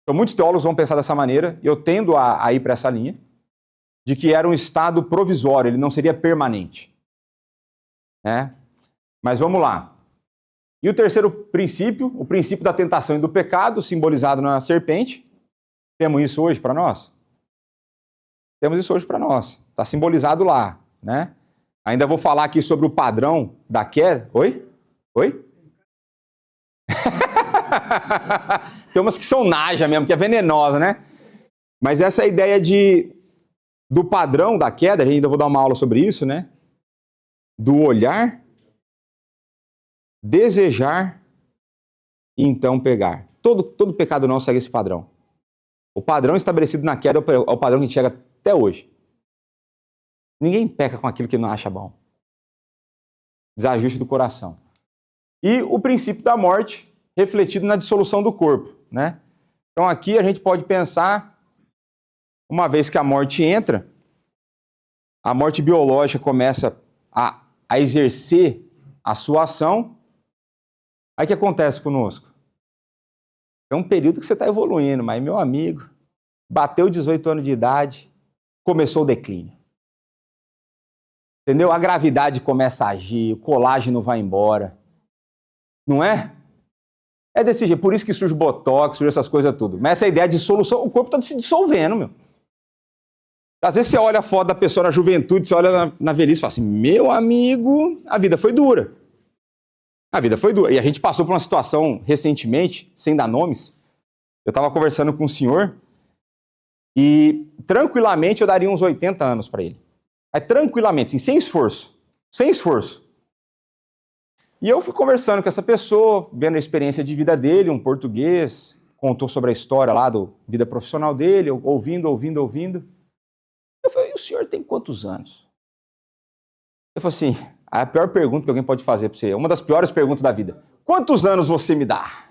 Então, muitos teólogos vão pensar dessa maneira, e eu tendo a ir para essa linha, de que era um estado provisório, ele não seria permanente. Né? Mas vamos lá. E o terceiro princípio, o princípio da tentação e do pecado, simbolizado na serpente. Temos isso hoje para nós? Temos isso hoje para nós. Está simbolizado lá. Né? Ainda vou falar aqui sobre o padrão da queda. Oi? Oi? Tem umas que são naja mesmo, que é venenosa, né? Mas essa ideia do padrão da queda, ainda vou dar uma aula sobre isso, né? Do olhar, desejar e então pegar. Todo pecado nosso segue esse padrão. O padrão estabelecido na queda é o padrão que a gente chega até hoje. Ninguém peca com aquilo que não acha bom. Desajuste do coração. E o princípio da morte, refletido na dissolução do corpo, né? Então aqui a gente pode pensar, uma vez que a morte entra, a morte biológica começa a exercer a sua ação, aí o que acontece conosco? É um período que você está evoluindo, mas meu amigo, bateu 18 anos de idade, começou o declínio. Entendeu? A gravidade começa a agir, o colágeno vai embora. Não é? É desse jeito, por isso que surge botox, surge essas coisas tudo. Mas essa ideia de dissolução, o corpo está se dissolvendo, meu. Às vezes você olha a foto da pessoa na juventude, você olha na velhice e fala assim, meu amigo, a vida foi dura. A vida foi dura. E a gente passou por uma situação recentemente, sem dar nomes. Eu estava conversando com um senhor e tranquilamente eu daria uns 80 anos para ele. Mas tranquilamente, assim, sem esforço. Sem esforço. E eu fui conversando com essa pessoa, vendo a experiência de vida dele, um português, contou sobre a história lá da vida profissional dele, ouvindo. Eu falei, e o senhor tem quantos anos? Eu falei assim, a pior pergunta que alguém pode fazer para você, uma das piores perguntas da vida, quantos anos você me dá?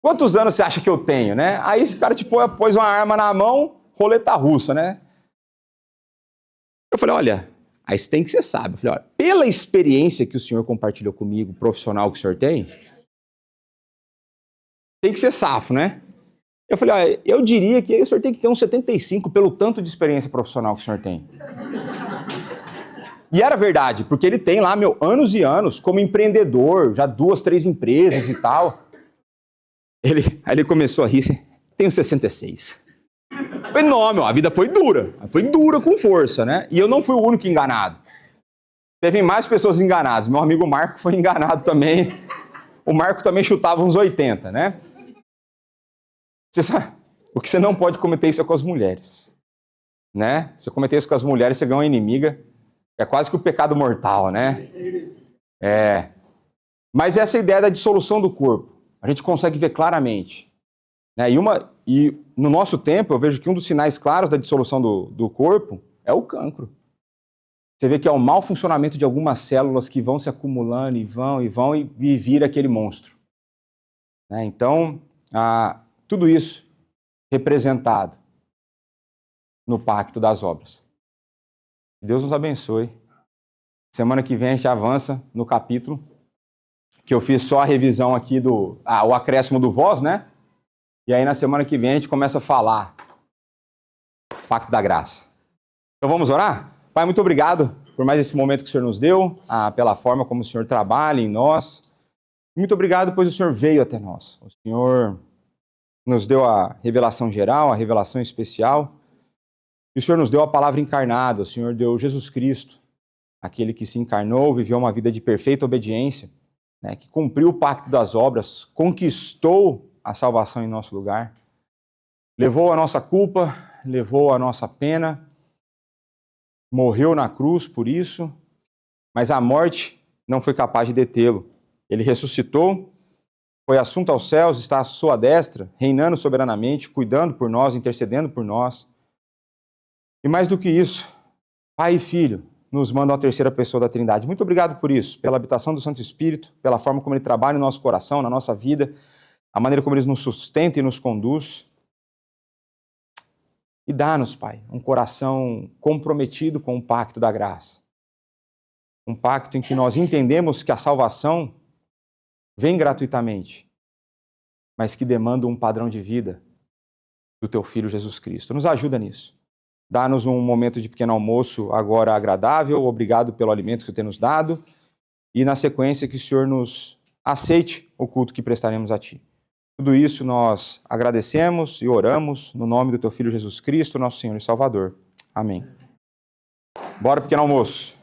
Quantos anos você acha que eu tenho, né? Aí esse cara tipo, pôs uma arma na mão, roleta russa, né? Eu falei, olha... Aí você tem que ser sábio. Eu falei, olha, pela experiência que o senhor compartilhou comigo, profissional que o senhor tem que ser safo, né? Eu falei, olha, eu diria que o senhor tem que ter uns 75 pelo tanto de experiência profissional que o senhor tem. E era verdade, porque ele tem lá, anos e anos como empreendedor, já 2, 3 empresas e tal. Aí ele começou a rir, tenho 66. Eu falei, não, a vida foi dura com força, né? E eu não fui o único enganado. Teve mais pessoas enganadas. Meu amigo Marco foi enganado também. O Marco também chutava uns 80, né? Você sabe, o que você não pode cometer isso é com as mulheres, né? Se você cometer isso com as mulheres, você ganha uma inimiga. É quase que o pecado mortal, né? Mas essa ideia da dissolução do corpo, a gente consegue ver claramente. Né? E no nosso tempo, eu vejo que um dos sinais claros da dissolução do corpo é o cancro. Você vê que é o mau funcionamento de algumas células que vão se acumulando e vão e vira aquele monstro. Né? Então, tudo isso representado no Pacto das Obras. Deus nos abençoe. Semana que vem a gente avança no capítulo, que eu fiz só a revisão aqui o acréscimo do vós, né? E aí na semana que vem a gente começa a falar Pacto da Graça. Então vamos orar? Pai, muito obrigado por mais esse momento que o Senhor nos deu, pela forma como o Senhor trabalha em nós. Muito obrigado, pois o Senhor veio até nós. O Senhor nos deu a revelação geral, a revelação especial. E o Senhor nos deu a palavra encarnada. O Senhor deu Jesus Cristo, aquele que se encarnou, viveu uma vida de perfeita obediência, né, que cumpriu o pacto das obras, conquistou a salvação em nosso lugar, levou a nossa culpa, levou a nossa pena, morreu na cruz por isso, mas a morte não foi capaz de detê-lo. Ele ressuscitou, foi assunto aos céus, está à sua destra, reinando soberanamente, cuidando por nós, intercedendo por nós. E mais do que isso, Pai e Filho nos mandam a terceira pessoa da Trindade. Muito obrigado por isso, pela habitação do Santo Espírito, pela forma como Ele trabalha no nosso coração, na nossa vida, a maneira como Ele nos sustenta e nos conduz. E dá-nos, Pai, um coração comprometido com o pacto da graça. Um pacto em que nós entendemos que a salvação vem gratuitamente, mas que demanda um padrão de vida do Teu Filho Jesus Cristo. Nos ajuda nisso. Dá-nos um momento de pequeno almoço agora agradável. Obrigado pelo alimento que o Senhor tem nos dado. E na sequência que o Senhor nos aceite o culto que prestaremos a Ti. Tudo isso nós agradecemos e oramos no nome do Teu Filho Jesus Cristo, nosso Senhor e Salvador. Amém. Bora, pequeno almoço.